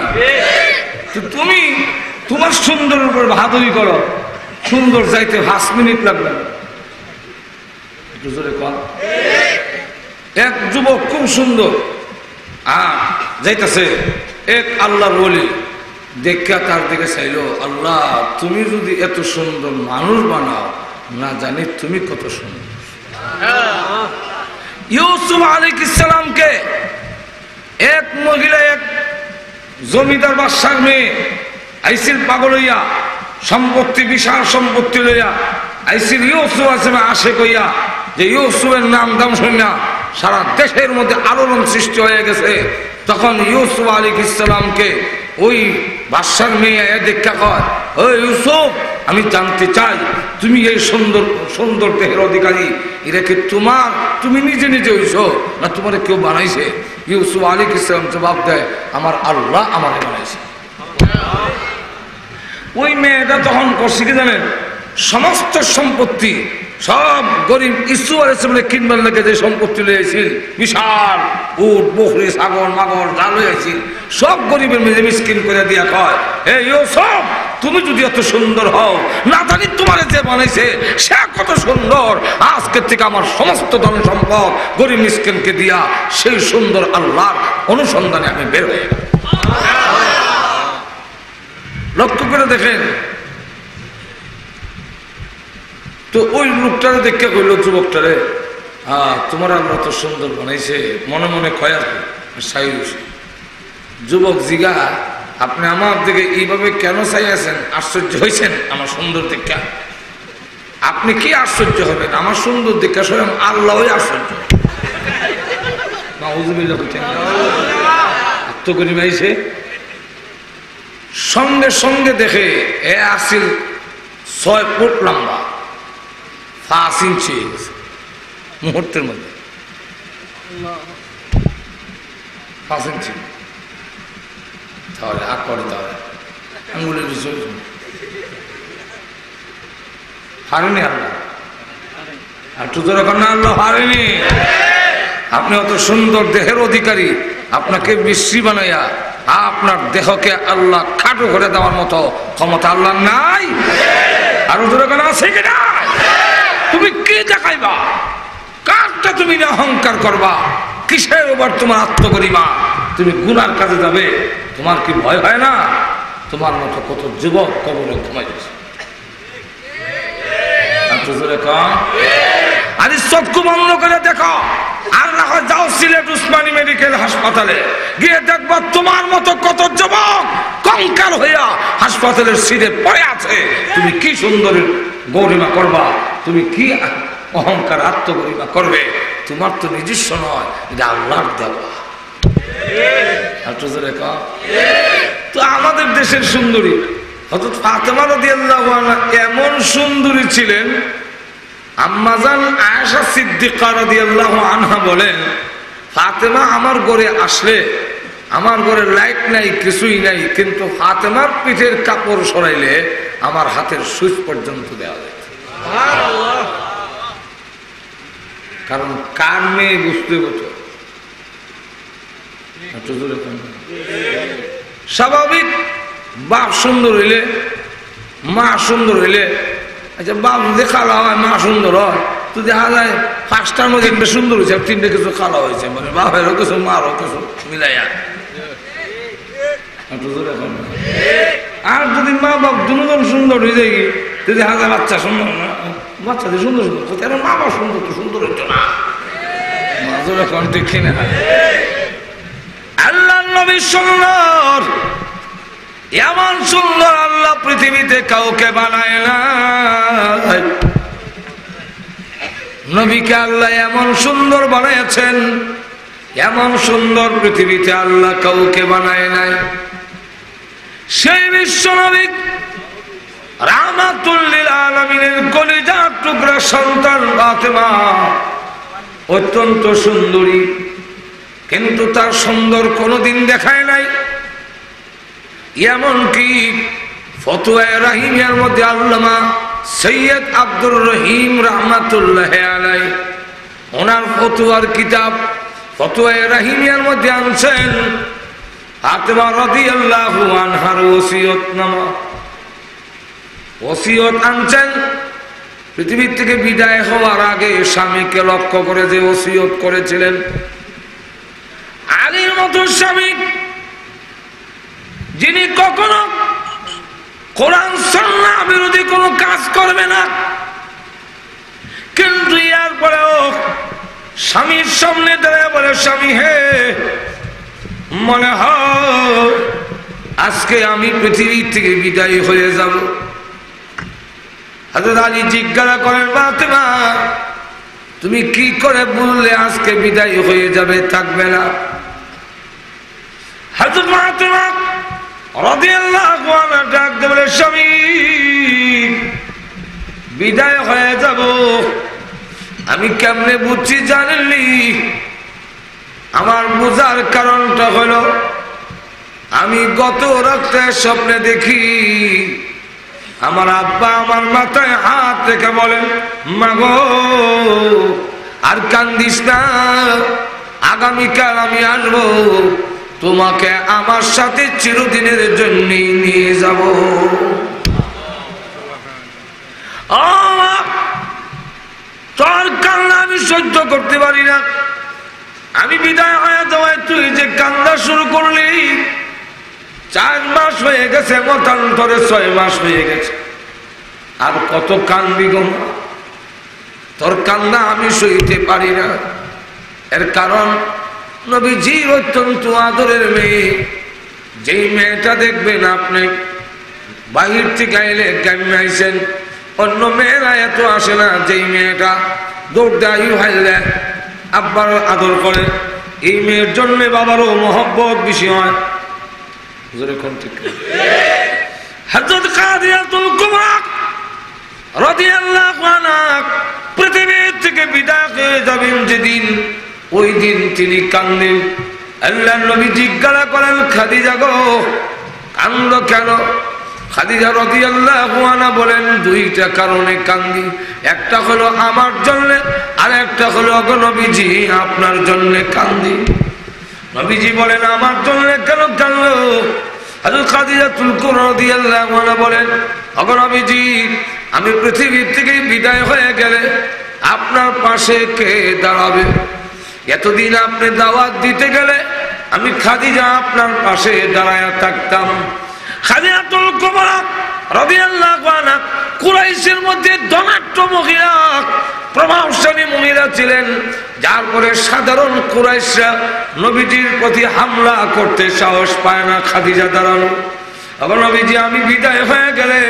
তুমি তোমার সুন্দর উপর বাহাদুরি করো, সুন্দর যাইতে 5 মিনিট লাগবে। এক যুবক খুব সুন্দর যাইতেছে, এক আল্লাহর ওলি দেখা তার দিকে চাইলো, আল্লাহ তুমি যদি এত সুন্দর মানুষ বানাও, না জানি তুমি কত সুন্দর। ইউসুফ আলাইহিস সালামকে এক মহিলা, এক জমিদার বাদশার মেয়ে আইসিল পাগল হইয়া, সম্পত্তি বিশাল সম্পত্তি লইয়া আইসিল ইউসুফ আসে কইয়া যে ইউসুফের নাম দাম শুনিয়া সারা দেশের মধ্যে আলোড়ন সৃষ্টি হয়ে গেছে। তখন ইউসুফ আলাইহিস সালামকে ওই বাদশার মেয়ে দেখা কয়, ও ইউসুফ, আমি জানতে চাই তুমি এই সুন্দর সুন্দর দেহের অধিকারী, এটা কি তোমার, তুমি নিজে নিজে হইছো না তোমার কেউ বানাইছে? ইউসুফ আলাইহিস সালাম জবাব দেয়, আমার আল্লাহ আমারে বানাইছে। ওই মেয়েটা তখন করছে কি জানেন, সমস্ত সম্পত্তি সব গরিব ইসু আলাইহিস কিনবার লেগে যে সম্পত্তি লইয়াছিল, বিশাল উট বকরি ছাগল মাগল যা লইয়াছিল, সব গরিবের মেয়ে মিসকিন করে দিয়া কয়, হে ইউসুফ, তুমি যদি এত সুন্দর হও, না জানি তোমার যে বানাইছে সে কত সুন্দর, আজকের থেকে আমার সমস্ত ধন সম্পদ গরিব মিসকিনকে দিয়া সেই সুন্দর আল্লাহর অনুসন্ধানে আমি বের হয়ে গেলাম। লক্ষ্য করে দেখেন তো, ওই লোকটারে দেখে কইল যুবকটারে, তোমার আল্লাহ তো সুন্দর বানাইছে, মনে মনে কয়া যুবক জিগা, আপনি আমার দিকে এইভাবে কেন চাইয়াছেন? আশ্চর্য হয়েছেন আমার সুন্দর দেখা? আপনি কি আশ্চর্য হবেন? আমার সুন্দর দেখা স্বয়ং আল্লাহ আশ্চর্য। আত্মগরিম আইছে, সঙ্গে সঙ্গে দেখে এ আসিল 6 ফুট লম্বা, 5 ইঞ্চি মুহূর্তের মধ্যে 5 ইঞ্চি। তাহলে করে তাহলে আঙ্গুলের বিষয় হারেনি আল্লাহ, আর তুদের না আল্লাহ হারেনি। আপনি অত সুন্দর দেহের অধিকারী, আপনাকে বিশ্রী বানাইয়া আপনার দেহকে আল্লাহ খাটো করে দেওয়ার মতো ক্ষমতা আল্লাহ নাই। আর ওদের আছে কি না? তুমি কি দেখাইবা? কারটা তুমি অহংকার করবা? কিসের ওপর তোমার আত্মগরিমা? তুমি গুনার কাজে যাবে, তোমার কি ভয় হয় না? তোমার মতো কত যুবক কবরে ঘুমাই গেছে। আরে চক্ষু বন্ধ করে দেখো, আর না হয় যাও সিলেট উসমানী মেডিকেল হাসপাতালে, গিয়ে দেখবা তোমার মতো কত যুবক কঙ্কাল হইয়া হাসপাতালের সিটে পড়ে আছে। তুমি কি সুন্দর গরিমা করবা? তুমি কি অহংকার আত্মগরিমা করবে? তোমার তো নিজস্ব নয়, এটা আল্লাহর দেওয়া। তো আমাদের দেশের সুন্দরী হযরত ফাতেমা রাদিয়াল্লাহু আনহা এমন সুন্দরী ছিলেন, আম্মাজান আয়েশা সিদ্দিকা রাদিয়াল্লাহু আনহা বলেন, ফাতেমা আমার ঘরে আসলে, আমার ঘরে লাইট নাই, কিছুই নাই, কিন্তু ফাতেমার পিঠের কাপড় সরাইলে আমার হাতের সুইচ পর্যন্ত দেওয়া যায়। কারণ কার মেয়ে বুঝতে হতো। স্বাভাবিক বাপ সুন্দর হইলে, মা সুন্দর হইলে, আচ্ছা বাপ যদি খালা হয়, মা সুন্দর হয়, তো দেখা যায় 5টার মধ্যে 1টা সুন্দর হয়েছে, 3টে কিছু খালা হয়েছে, মানে বাপেরও কিছু মারও কিছু মিলাইয়া। আর যদি মা বাপ দুজন সুন্দর হয়ে যায়, যদি দেখা যায় বাচ্চা সুন্দর না, বাচ্চাদের সুন্দর সুন্দর, কেন মা বাপ সুন্দর তো সুন্দর হইতো না। এখন ঠিক না, আল্লাহ নবী সুন্দর, এমন সুন্দর আল্লাহ পৃথিবীতে কাউকে বানায় না। নবীকে আল্লাহ এমন সুন্দর বানিয়েছেন, এমন সুন্দর পৃথিবীতে আল্লাহ কাউকে বানায় নাই। সেই বিশ্ব নবী রাহমাতুল লিল আলামিনের কলিজার টুকরা সন্তান ফাতেমা অত্যন্ত সুন্দরী, কিন্তু তার সুন্দর কোনোদিন দেখায় নাই। এমনকি ফতোয়ায়ে রাহিমিয়ার মধ্যে আল্লামা সৈয়দ আব্দুর রহিম রাহমাতুল্লাহি আলাইহি ওনার ফতোয়ার কিতাব ফতোয়ায়ে রাহিমিয়ার মধ্যে আনছেন ফাতেমা রাদিয়াল্লাহু আনহার ওসিয়তনামা, ওসিয়ত আনছেন। পৃথিবী থেকে বিদায় হওয়ার আগে স্বামীকে লক্ষ্য করে যে ওসিয়ত করেছিলেন, আলীর মতো স্বামী যিনি কখনো কোরআন সুন্নাহ বিরোধী কোনো কাজ করবে না, কিন্তু এরপরেও স্বামীর সামনে দাঁড়িয়ে বলে, স্বামী হে, মনে হয় আজকে আমি পৃথিবী থেকে বিদায় হয়ে যাব। হযরত আলী জিজ্ঞাসা করেন, ফাতেমা তুমি কি করে বললে আজকে বিদায় হয়ে যাবে, থাকবে না? হযরত ফাতেমা রাদিয়াল্লাহু আনহা ডাক দিয়ে বলে, স্বামী বিদায় হয়ে যাব আমি কেমনে বুঝছি জানেননি? আমার বোঝার কারণটা হলো আমি গত রাতে স্বপ্নে দেখি আমার আব্বা আমার মাথায় হাত রেখে বলেন, মাগো আর কান্দিস না, আগামীকাল আমি আসবো, তোমাকে আমার সাথে চিরদিনের জন্য নিয়ে যাব। তোর কান্না আমি সহ্য করতে পারি না, আমি বিদায় হয়ে যাওয়ায় তুই যে কান্না শুরু করলি, 4 মাস হয়ে গেছে, মতান্তরে 6 মাস হয়ে গেছে, আর কত কান্দবি গো? তোর কান্না আমি সইতে পারি না। এর কারণ নবীজির অত্যন্ত আদরের মেয়ে, যেই মেয়েটা দেখবেন আপনি বাহির থেকে আইলে কেমন আইছেন, অন্য মেয়েরা এত আসে না, যেই মেয়েটা দৌড় দেয় হাইলে আব্বার আদর করে, এই মেয়ের জন্য বাবারও মহব্বত বেশি হয়। হযরত কাদিয়াতুল কুবরা রাদিয়াল্লাহু আনহা পৃথিবী থেকে বিদায় হয়ে যাবেন যেদিন, ওই দিন তিনি কান্দেন। আল্লাহর নবী জিজ্ঞাসা করেন, খাদিজা গো কান্দ কেন? খাদিজা রাদিয়াল্লাহু আনহা বলেন, 2টা কারণে কান্দি, একটা হলো আমার জন্য, আর একটা হলো গো নবীজি আপনার জন্য কান্দি। নবীজি বলেন, আমার জন্য কেন কাঁদলো? হযরত খাদিজাতুল কুবরা রাদিয়াল্লাহু আনহা বলেন, ওগো নবীজি আমি পৃথিবী থেকে বিদায় হয়ে গেলে আপনার পাশে কে দাঁড়াবে? এতদিন আপনি দাওয়াত দিতে গেলে আমি খাদিজা আপনার পাশে দাঁড়ায়া থাকতাম। খাদিজাতুল কুবরা রাদিয়াল্লাহু আনহা কুরাইশের মধ্যে ধনাঢ্য মহিলা, প্রভাবশালী মহিলা ছিলেন, যার পরে সাধারণ কুরাইশরা নবীজির প্রতি হামলা করতে সাহস পায় না। খাদিজা দাঁড়ানো, আবার নবীজি আমি বিদায় হয়ে গেলে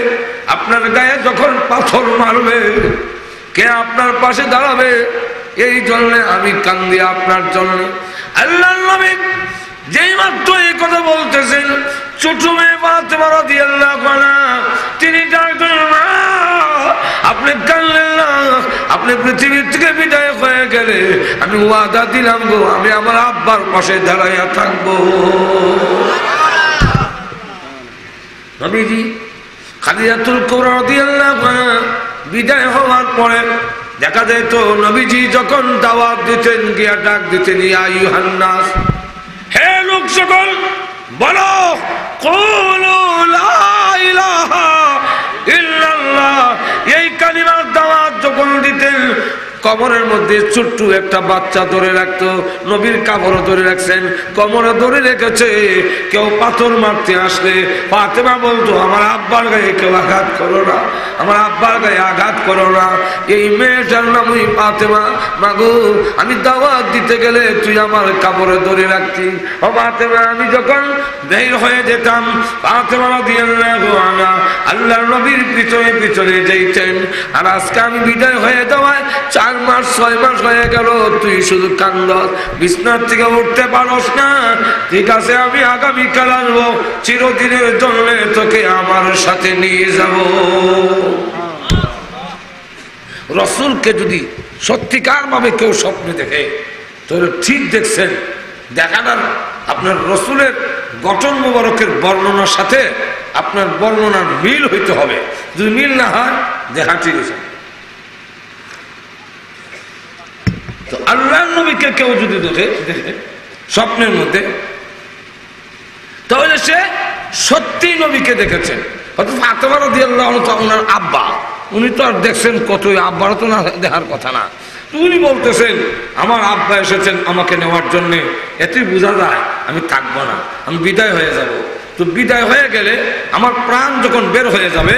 আপনার গায়ে যখন পাথর মারবে কে আপনার পাশে দাঁড়াবে? এই জন্য আমি কান্দি আপনার জন্য। আল্লাহর নবী যেই মাত্র এই কথা বলতেছেন, ছোট মেয়ে ফাতেমা রাদিয়াল্লাহু আনহা তিনি ডাকলেন, মা আপনি কাঁদলেন না, আপনি পৃথিবী থেকে বিদায় হয়ে গেলে আমি ওয়াদা দিলাম গো আমি আমার আব্বার পাশে দাঁড়াইয়া থাকবো। নবীজি খাদিজাতুল কুবরা রাদিয়াল্লাহু আনহা বিদায় হওয়ার পরে দেখা যায় তো নবীজি যখন দাওয়াত দিতেন, গিয়া ডাক দিতেন, ইয়া আইয়ুহান নাস, হে লোক সকল বলো, কুলু লা ইলাহা ইল্লাল্লাহ। এই কালিমার দাওয়াত যখন দিতেন, কবরের মধ্যে ছোট্ট একটা বাচ্চা ধরে রাখতো, নবীর কাপড় ধরে রাখছেন, কবরে ধরে রেখেছে। কেউ পাথর মারতে আসলে ফাতেমা বলতো, আমার আব্বার গায়ে কেউ আঘাত করো না, আমার আব্বার গায়ে আঘাত করো না। এই মেয়েটার নামই ফাতেমা। মাগো আমি দাওয়াত দিতে গেলে তুই আমার কাপড়ে ধরে রাখতি। ও ফাতেমা, আমি যখন বের হয়ে যেতাম ফাতেমা রাদিয়াল্লাহু আনহা আল্লাহর নবীর পিছনে পিছনে যাইতেন। আর আজকে আমি বিদায় হয়ে যাওয়ায় 4 মাস 6 মাস হয়ে গেল, তুই শুধু কান্দস, বিছনার থেকে উঠতে পারস না। ঠিক আছে, আমি আগামীকাল আসবো, চিরদিনের জন্য তোকে আমার সাথে নিয়ে যাব। রসুলকে যদি সত্যিকার ভাবে কেউ স্বপ্নে দেখে, তাহলে ঠিক দেখছেন। দেখাটার আপনার রসুলের গঠন মোবারকের বর্ণনার সাথে আপনার বর্ণনার মিল হইতে হবে। যদি মিল না হয়, দেখা ঠিক আছে। তো আল্লাহর নবীকে কেউ যদি দেখে স্বপ্নের মধ্যে, তাহলে সে সত্যি নবীকে দেখেছেন। অথচ ফাতেমা রাদিয়াল্লাহু আনহা ওনার আব্বা, উনি তো আর দেখছেন কতই, আব্বারও তো না দেখার কথা না। উনি বলতেছেন আমার আব্বা এসেছেন আমাকে নেওয়ার জন্যে, এতেই বোঝা যায় আমি থাকবো না, আমি বিদায় হয়ে যাব। তো বিদায় হয়ে গেলে আমার প্রাণ যখন বের হয়ে যাবে,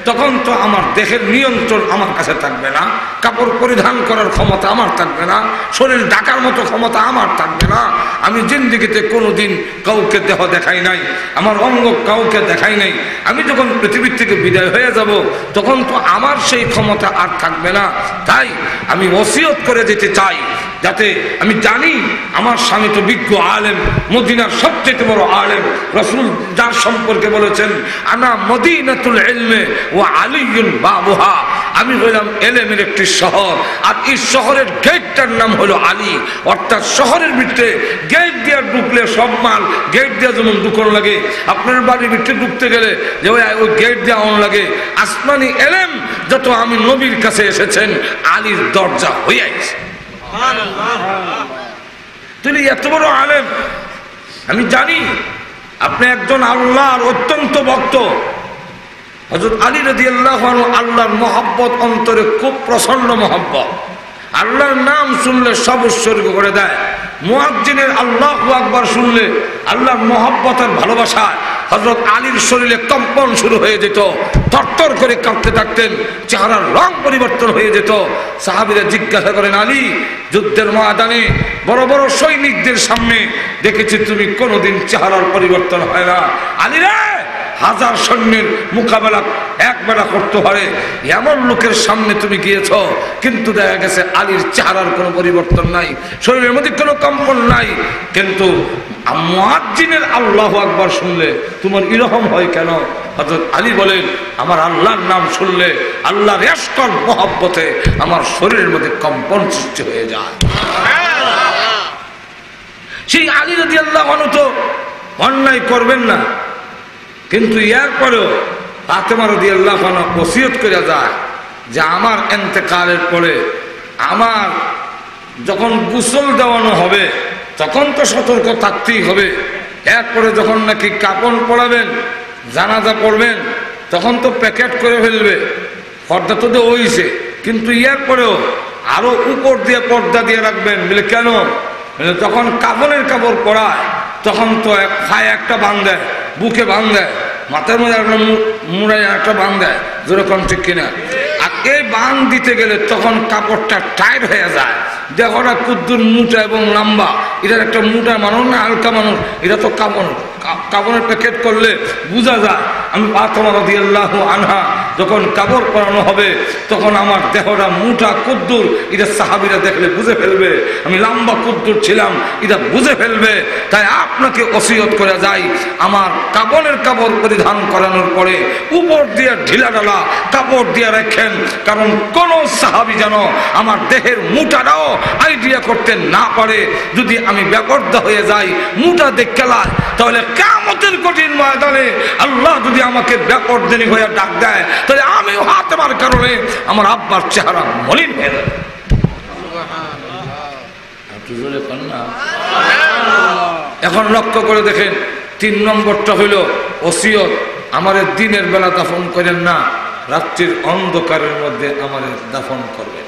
তখন তো আমার দেহের নিয়ন্ত্রণ আমার কাছে থাকবে না, কাপড় পরিধান করার ক্ষমতা আমার থাকবে না, শরীর ঢাকার মতো ক্ষমতা আমার থাকবে না। আমি জিন্দেগিতে কোনোদিন কাউকে দেহ দেখাই নাই, আমার অঙ্গ কাউকে দেখাই নাই। আমি যখন পৃথিবীর থেকে বিদায় হয়ে যাব, তখন তো আমার সেই ক্ষমতা আর থাকবে না। তাই আমি ওসিয়ত করে যেতে চাই, যাতে আমি জানি আমার স্বামী তো বিজ্ঞ আলেম, মদিনার সবচেয়ে বড় আলেম। রাসূল যার সম্পর্কে বলেছেন আনা মদিনাতুল ইলমে ওয়া আলিয়ুন বাবুহা, আমি হইলাম এলেমের একটি শহর, আর এই শহরের গেটটার নাম হলো আলী। অর্থাৎ শহরের ভিতরে গেট দিয়ে ঢুকলে সব মাল গেট দিয়ে যেমন ঢুকন লাগে, আপনার বাড়ির ভিতরে ঢুকতে গেলে যে ওই গেট দিয়ে আউন লাগে। আসমানি এলেম যত আমি নবীর কাছে এসেছেন, আলীর দরজা হয়ে আছে। তিনি এত বড় আলেম, আমি জানি আপনি একজন আল্লাহর অত্যন্ত ভক্ত। হযরত আলী রাদিয়াল্লাহু আনহু আল্লাহর মহব্বত অন্তরে খুব প্রচন্ড মহব্বত। আল্লাহর নাম শুনলে সব উৎসর্গ করে দেয়। মুয়াজ্জিনের আল্লাহু আকবার শুনলে আল্লাহর মহব্বতের ভালোবাসায় হযরত আলীর শরীরে কম্পন শুরু হয়ে যেত, থরথর করে কাঁপতে থাকতেন, চেহারার রং পরিবর্তন হয়ে যেত। সাহাবীরা জিজ্ঞাসা করেন, আলী, যুদ্ধের ময়দানে বড় বড় সৈনিকদের সামনে দেখেছি তুমি কোনোদিন চেহারার পরিবর্তন হয় না। আলী রে, হাজার সৈন্যের মোকাবেলা একবেলা করতে পারে এমন লোকের সামনে তুমি গিয়েছ, কিন্তু দেখা গেছে আলীর চেহারার কোনো পরিবর্তন নাই, শরীরের মধ্যে কোনো কম্পন নাই। কিন্তু মুয়াজ্জিনের আল্লাহু আকবার শুনলে তোমার এরকম হয় কেন? হযরত আলী বলেন, আমার আল্লাহর নাম শুনলে আল্লাহর ইশকর মহব্বতে আমার শরীরের মধ্যে কম্পন সৃষ্টি হয়ে যায়। সেই আলী রাদিয়াল্লাহু আনহু তো অন্যায় করবেন না, কিন্তু এরপরেও ফাতেমা রাদিয়াল্লাহু আনহা ওসিয়ত করে যায় যে আমার ইন্তেকালের পরে আমার যখন গোসল দেওয়ানো হবে, তখন তো সতর্ক থাকতেই হবে। এরপরে যখন নাকি কাফন পড়াবেন, জানাজা পড়বেন, তখন তো প্যাকেট করে ফেলবে, পর্দা তো হইছে, কিন্তু এরপরেও আরো উপর দিয়ে পর্দা দিয়ে রাখবেন। বলে কেন? যখন কাফনের কাপড় পরায়, তখন তো পায়ে একটা বাঁধ দেয়, বুকে বাঁধ দেয়, মাথার মধ্যে একটা মুড়ায় একটা বাঁধ দেয়, যেরকম ঠিক কিনা। আর এই বাঁধ দিতে গেলে তখন কাপড়টা টাইট হয়ে যায়, দেহটা কুদ্দুর মোটা এবং লম্বা। এটার একটা মোটা মানুষ না হালকা মানুষ, এটা তো কাপড়ের প্যাকেট করলে বোঝা যায়। আমি ফাতেমা রাদিয়াল্লাহু আনহা যখন কাপড় পরানো হবে, তখন আমার দেহটা মোটা কুদ্দুর, এটা সাহাবীরা দেখলে বুঝে ফেলবে আমি লম্বা কুদ্দুর ছিলাম, এটা বুঝে ফেলবে। তাই আপনাকে ওসিয়ত করে যাই, আমার কাপড়ের কাপড় পরিধান করানোর পরে উপর দিয়ে ঢিলা ঢালা কাপড় দিয়ে রাখেন, কারণ কোন সাহাবী যেন আমার দেহের মোটাটাও আইডিয়া করতে না পারে। যদি আমি বেপরদা হয়ে যাই, মোটা দেখলাম, তাহলে কিয়ামতের কঠিন ময়দানে আল্লাহ যদি আমাকে বেপরদানি হয়ে ডাক দেয়, তাহলে আমিও ফাতেমার কারণে আমার আব্বার চেহারা মলিন হয়ে যাবে। এখন লক্ষ্য করে দেখেন, 3 নম্বরটা হইল ওসিয়ত, আমাদের দিনের বেলা দাফন করেন না, রাত্রির অন্ধকারের মধ্যে আমাদের দাফন করবেন।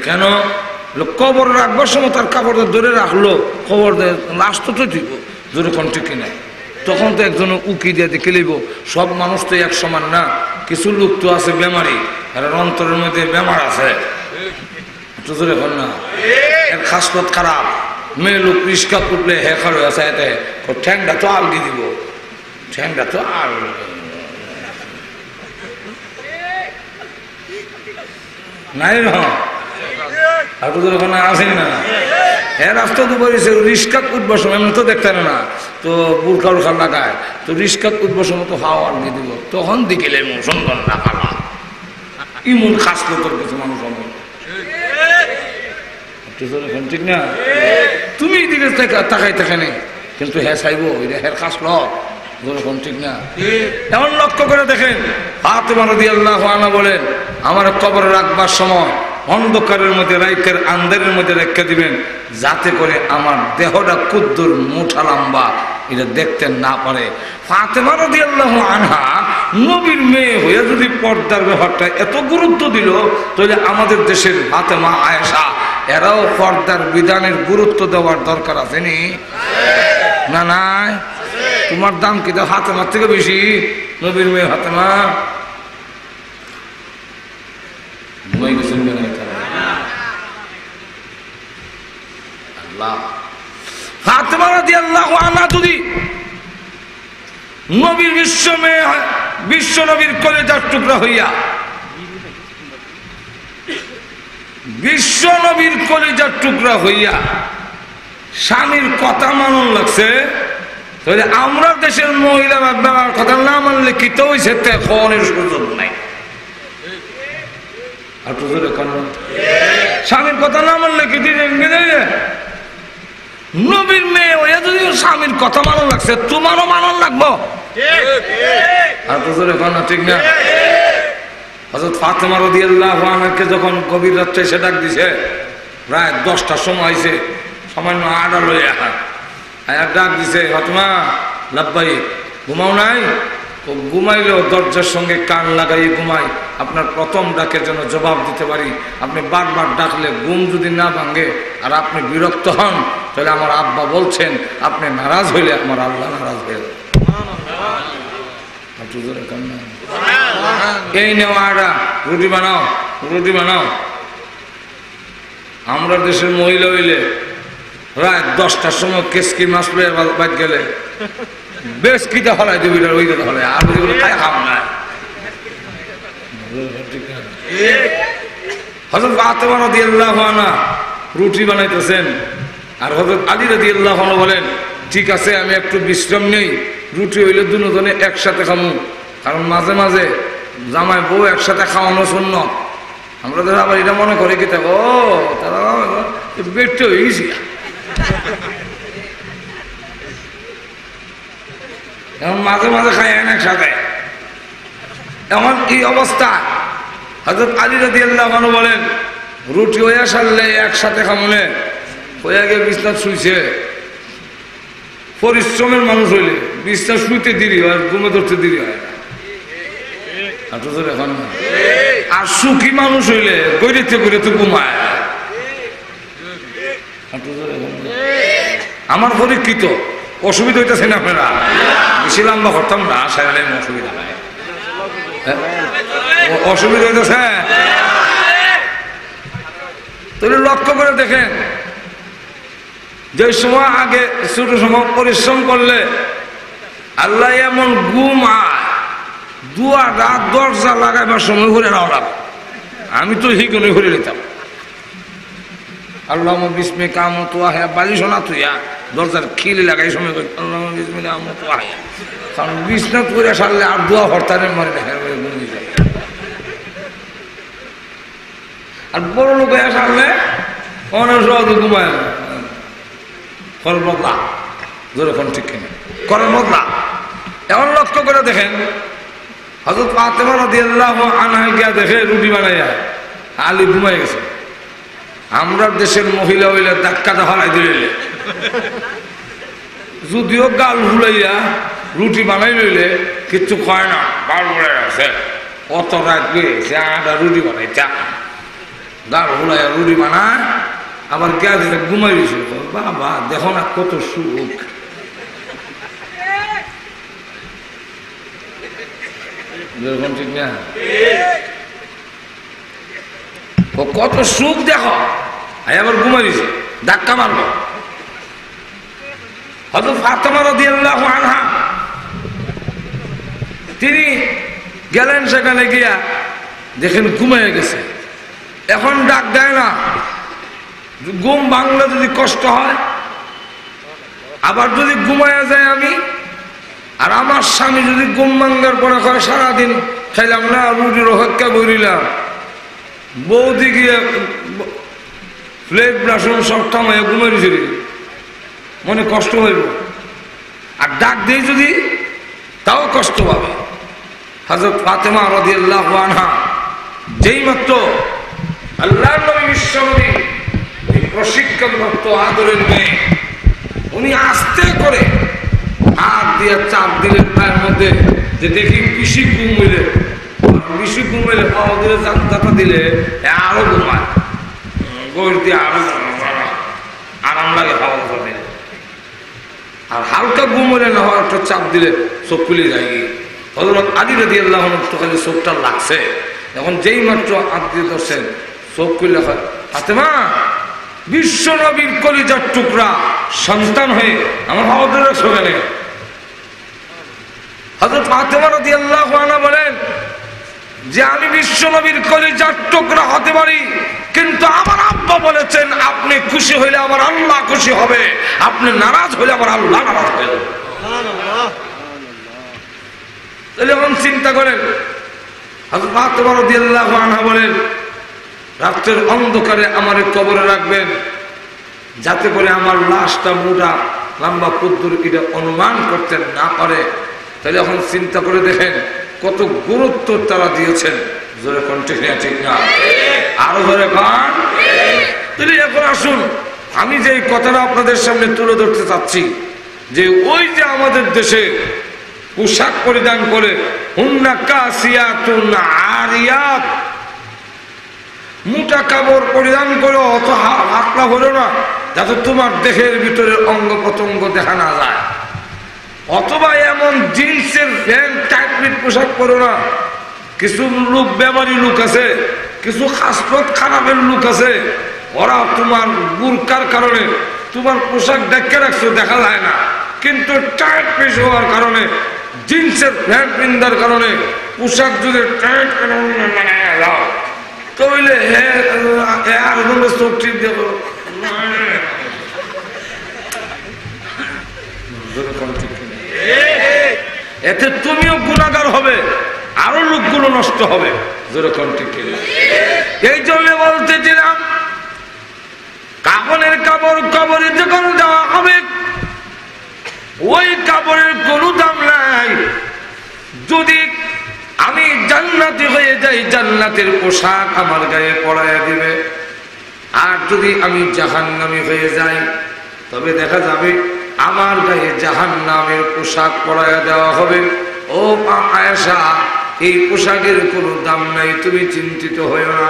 কেন? কবর রাখবার সময় তার কাপড় ধরে রাখলো, খবর দেয় লাশ তো দিব ধরে কোন ঠিক কিনা। তখন তো একজন উকি দিয়ে দেখে লিব, সব মানুষ তো এক সমান না, কিছু লোক তো আছে বেমারি, আর অন্তরের মধ্যে বেমার আছে, এখন না এর খাসলত খারাপ। মেয়ে লোক রিস্কা উঠলে হে খারো আছে, এতে ঠ্যাংটা তো আলগি দিব, ঠ্যাংটা তো আল। নাই আর ওখানে আসেন না হ্যাঁ রাস্তা তো বলেছে রিস্কাত উঠবার সময় এমন তো দেখতেন না তো বুরখা উরখা লাগায় তো রিস্কাত উঠবার সময় তো হাওয়া নিয়ে দিব তখন দিকেলে সুন্দর না পালা ইমন খাসলো তোর কিছু মানুষ অমন ঠিক না তুমি এদিকে তাকাই থাকে নেই কিন্তু হ্যাঁ চাইব হ্যাঁ খাসলো যেরকম ঠিক না এমন লক্ষ্য করে দেখেন ফাতেমা রাদিয়াল্লাহু আনহা বলেন আমার কবরে রাখবার সময় অন্ধকারের মধ্যে রাইতের আন্ধারের মধ্যে রেখে দিবেন যাতে করে আমার দেহটা কুদ্দুর মুঠা লম্বা এটা দেখতে না পারে ফাতেমা রাদিয়াল্লাহু আনহা নবীর মেয়ে হয়ে যদি পর্দার ব্যাপারটা এত গুরুত্ব দিল তাহলে আমাদের দেশের ফাতেমা আয়েশা এরাও পর্দার বিধানের গুরুত্ব দেওয়ার দরকার আছে নি না নাই তোমার দাম কি ফাতেমার থেকে বেশি নবীর মেয়ে ফাতেমা ঘুমাই গেছেন আল্লাহ ফাতেমা রাদিয়াল্লাহু আনহা যদি নবীর বিশ্ব নবীর কলেজার টুকরা হইয়া বিশ্ব নবীর কলেজার টুকরা হইয়া স্বামীর কথা মানন লাগছে তাহলে আমরা দেশের মহিলা বাবার কথা না মানলে কি তো হয়েছে তখনের সুযোগ নাই আর স্বামীর কথা না মানলে কি নবীর মেয়ে ওই যদি স্বামীর কথা মানন লাগছে তোমারও মানন লাগবো আর তো ঠিক না হযরত ফাতেমা রাদিয়াল্লাহু আনহাকে যখন গভীর রাত্রে সে ডাক দিছে প্রায় 10টার সময় হয়েছে সামান্য আড়া লইয়া আর ডাক দিছে ফাতেমা লাব্বাই ঘুমাও নাই ও ঘুমাইলেও দরজার সঙ্গে কান লাগাই ঘুমাই আপনার প্রথম ডাকে যেন জবাব দিতে পারি আপনি বারবার ডাকলে ঘুম যদি না ভাঙে আর আপনি বিরক্ত হন তাহলে আমার আব্বা বলছেন আপনি নারাজ হইলে আমার আল্লাহ নারাজ হয়ে যাবে এই নেও আড়া রুটি বানাও রুটি বানাও আমরা দেশের মহিলা হইলে রাত 10টার সময় কেসকি মাছ পেয়ে বাদ গেলে বেশ কিটা হলাই দেবি ওই হলে আর খাই খাও না হযরত ফাতেমা রাদিয়াল্লাহু আনহা রুটি বানাইতেছেন আর হযরত আলী রাদিয়াল্লাহু আনহু বলেন ঠিক আছে আমি একটু বিশ্রাম নেই রুটি হইলে দুজনে একসাথে খামু কারণ মাঝে মাঝে জামাই বউ একসাথে খাওয়ানো সুন্নত আমরা তো আবার এটা মনে করি কি ও তারা বেটে হয়ে গেছি এখন মাঝে মাঝে খাই না একসাথে এমন এই অবস্থা হযরত আলী রাদিয়াল্লাহু আনহু বলেন রুটি হইয়া সারলে একসাথে খামুনে হইয়া গিয়ে বিছনা শুইছে পরিশ্রমের মানুষ হইলে বিছনা শুইতে দেরি হয় ঘুমে ধরতে দেরি হয় এখন আর সুখী মানুষ হইলে গড়িতে গড়িতে ঘুমায় আমার পরীক্ষিত অসুবিধা হইতেছে না আপনারা বেশি লম্বা করতাম না সারালে অসুবিধা নাই অসুবিধা হইতেছে তাহলে লক্ষ্য করে দেখেন যে সময় আগে ছোট সময় পরিশ্রম করলে আল্লাহ এমন ঘুম আয় দুয়াটা দরজা লাগাইবার সময় ঘুরে নাও লাগ আমি তো হিগুনে ঘুরে নিতাম আল্লাহ বিস্মে কাম তো আহে বালিশ না তুইয়া দরজার খিলি লাগাই সময় আল্লাহ বিস্মে কাম তো আহে কারণ বিছনা করে সারলে আর দোয়া হরতারে মরে দেখে ঘুমিয়ে যায় আর বড় লোক সারলে অনেক সহজ ঘুমায় কর বদলা যেরকম ঠিক কিনা করের বদলা এমন লক্ষ্য করে দেখেন হযরত ফাতেমা রাদিয়াল্লাহু আনহা গিয়া দেখে রুটি বানাইয়া আলী ঘুমাই গেছে আমরা দেশের মহিলা হইলে ধাক্কাটা হলাই দিলে যদিও গাল ভুলাইয়া রুটি বানাই লইলে কিচ্ছু খায় না গাল ভুলাই আছে অত রাখবে সে আটা রুটি বানাইতা গাল ভুলাইয়া রুটি বানায় আবার গিয়া দিলে ঘুমাই গেছে বাবা দেখো না কত সুখ ঠিক না ও কত সুখ দেখো আবার ঘুমাই দিছে ধাক্কা মারবো হযরত ফাতেমা রাদিয়াল্লাহু আনহা তিনি গেলেন সেখানে গিয়া দেখেন ঘুমাই গেছে এখন ডাক দেয় না। ঘুম ভাঙলে যদি কষ্ট হয়, আবার যদি ঘুমায়া যায় আমি, আর আমার স্বামী যদি ঘুম ভাঙ্গার পরে করে সারাদিন খাইলাম না, রুটির অপেক্ষা করিলাম, বৌদি গিয়ে প্লেট বাসন সব থামাইয়া ঘুমাই ছিল, মনে কষ্ট হইব। আর ডাক দিয়ে যদি তাও কষ্ট পাবে। হযরত ফাতেমা রাদিয়াল্লাহু আনহা যেই মাত্র আল্লাহর নবী বিশ্বনবী প্রশিক্ষণপ্রাপ্ত আদরের মেয়ে, উনি আস্তে করে হাত দিয়ে চাপ দিলেন পায়ের মধ্যে, যে দেখি বেশি ঘুম হইলে, বেশি ঘুম হইলে পাওয়া দিলে জানতাটা দিলে আরো ঘুমায়, গোর দিয়ে আরো আরাম লাগে পাওয়া দিলে। আর হালকা ঘুম হইলে না হয় একটা চাপ দিলে চোখ খুলে যায়। হযরত আলী রাদিয়াল্লাহু আনহু তো খালি চোখটা লাগছে, এখন যেই মাত্র হাত দিয়ে ধরছেন চোখ খুলে হয়, ফাতেমা বিশ্ব নবীর কলিজার টুকরা সন্তান হয়ে আমার বাবাদের শোভে নেই। হযরত ফাতেমা রাদিয়াল্লাহু আনহা বলেন যে আমি বিশ্ব নবীর কলিজার টুকরা হতে পারি, কিন্তু আমার আব্বা বলেছেন আপনি খুশি হইলে আমার আল্লাহ খুশি হবে, আপনি নারাজ হইলে আমার আল্লাহ নারাজ হয়ে যাবে। তাহলে এখন চিন্তা করেন, হযরত ফাতেমা রাদিয়াল্লাহু আনহা বলেন রাত্রের অন্ধকারে আমার কবরে রাখবেন, যাতে করে আমার লাশটা মোটা লম্বা কুদ্দুর এটা অনুমান করতে না পারে। তাহলে এখন চিন্তা করে দেখেন কত গুরুত্ব তারা দিয়েছেন। জোরে কন্টিনিউ, ঠিক না? আরো জোরে কান। তাহলে এখন আসুন, আমি যে কথাটা আপনাদের সামনে তুলে ধরতে চাচ্ছি, যে ওই যে আমাদের দেশে পোশাক পরিধান করে হুন্না কাসিয়াতুন আরিয়াত, মোটা কাপড় পরিধান করে অত হাতলা হলো না যাতে তোমার দেহের ভিতরে অঙ্গ প্রত্যঙ্গ দেখা না যায়, অথবা এমন জিন্সের প্যান্ট টাইপের পোশাক পরো না। কিছু লোক ব্যবহারী লোক আছে, কিছু খাসলত খারাপের লোক আছে, ওরা তোমার বুরকার কারণে তোমার পোশাক দেখে রাখছো দেখা যায় না, কিন্তু টাইট পিস হওয়ার কারণে, জিন্সের প্যান্ট পিন্ধার কারণে পোশাক যদি টাইট যাও তাহলে চোখ ঠিক দেখো, এতে তুমিও গুনাহগার হবে, আরো লোকগুলো নষ্ট হবে। যেরকম ঠিক এই জন্য বলতেছিলাম, কাফনের কাপড় কবরে যখন দেওয়া হবে, ওই কাপড়ের কোনো দাম নাই। যদি আমি জান্নাতি হয়ে যাই, জান্নাতের পোশাক আমার গায়ে পরাইয়া দিবে, আর যদি আমি জাহান্নামী হয়ে যাই তবে দেখা যাবে আমার গায়ে জাহান্নামের পোশাক পরাইয়া দেওয়া হবে। ও আয়েশা, এই পোশাকের কোনো দাম নাই, তুমি চিন্তিত হইও না।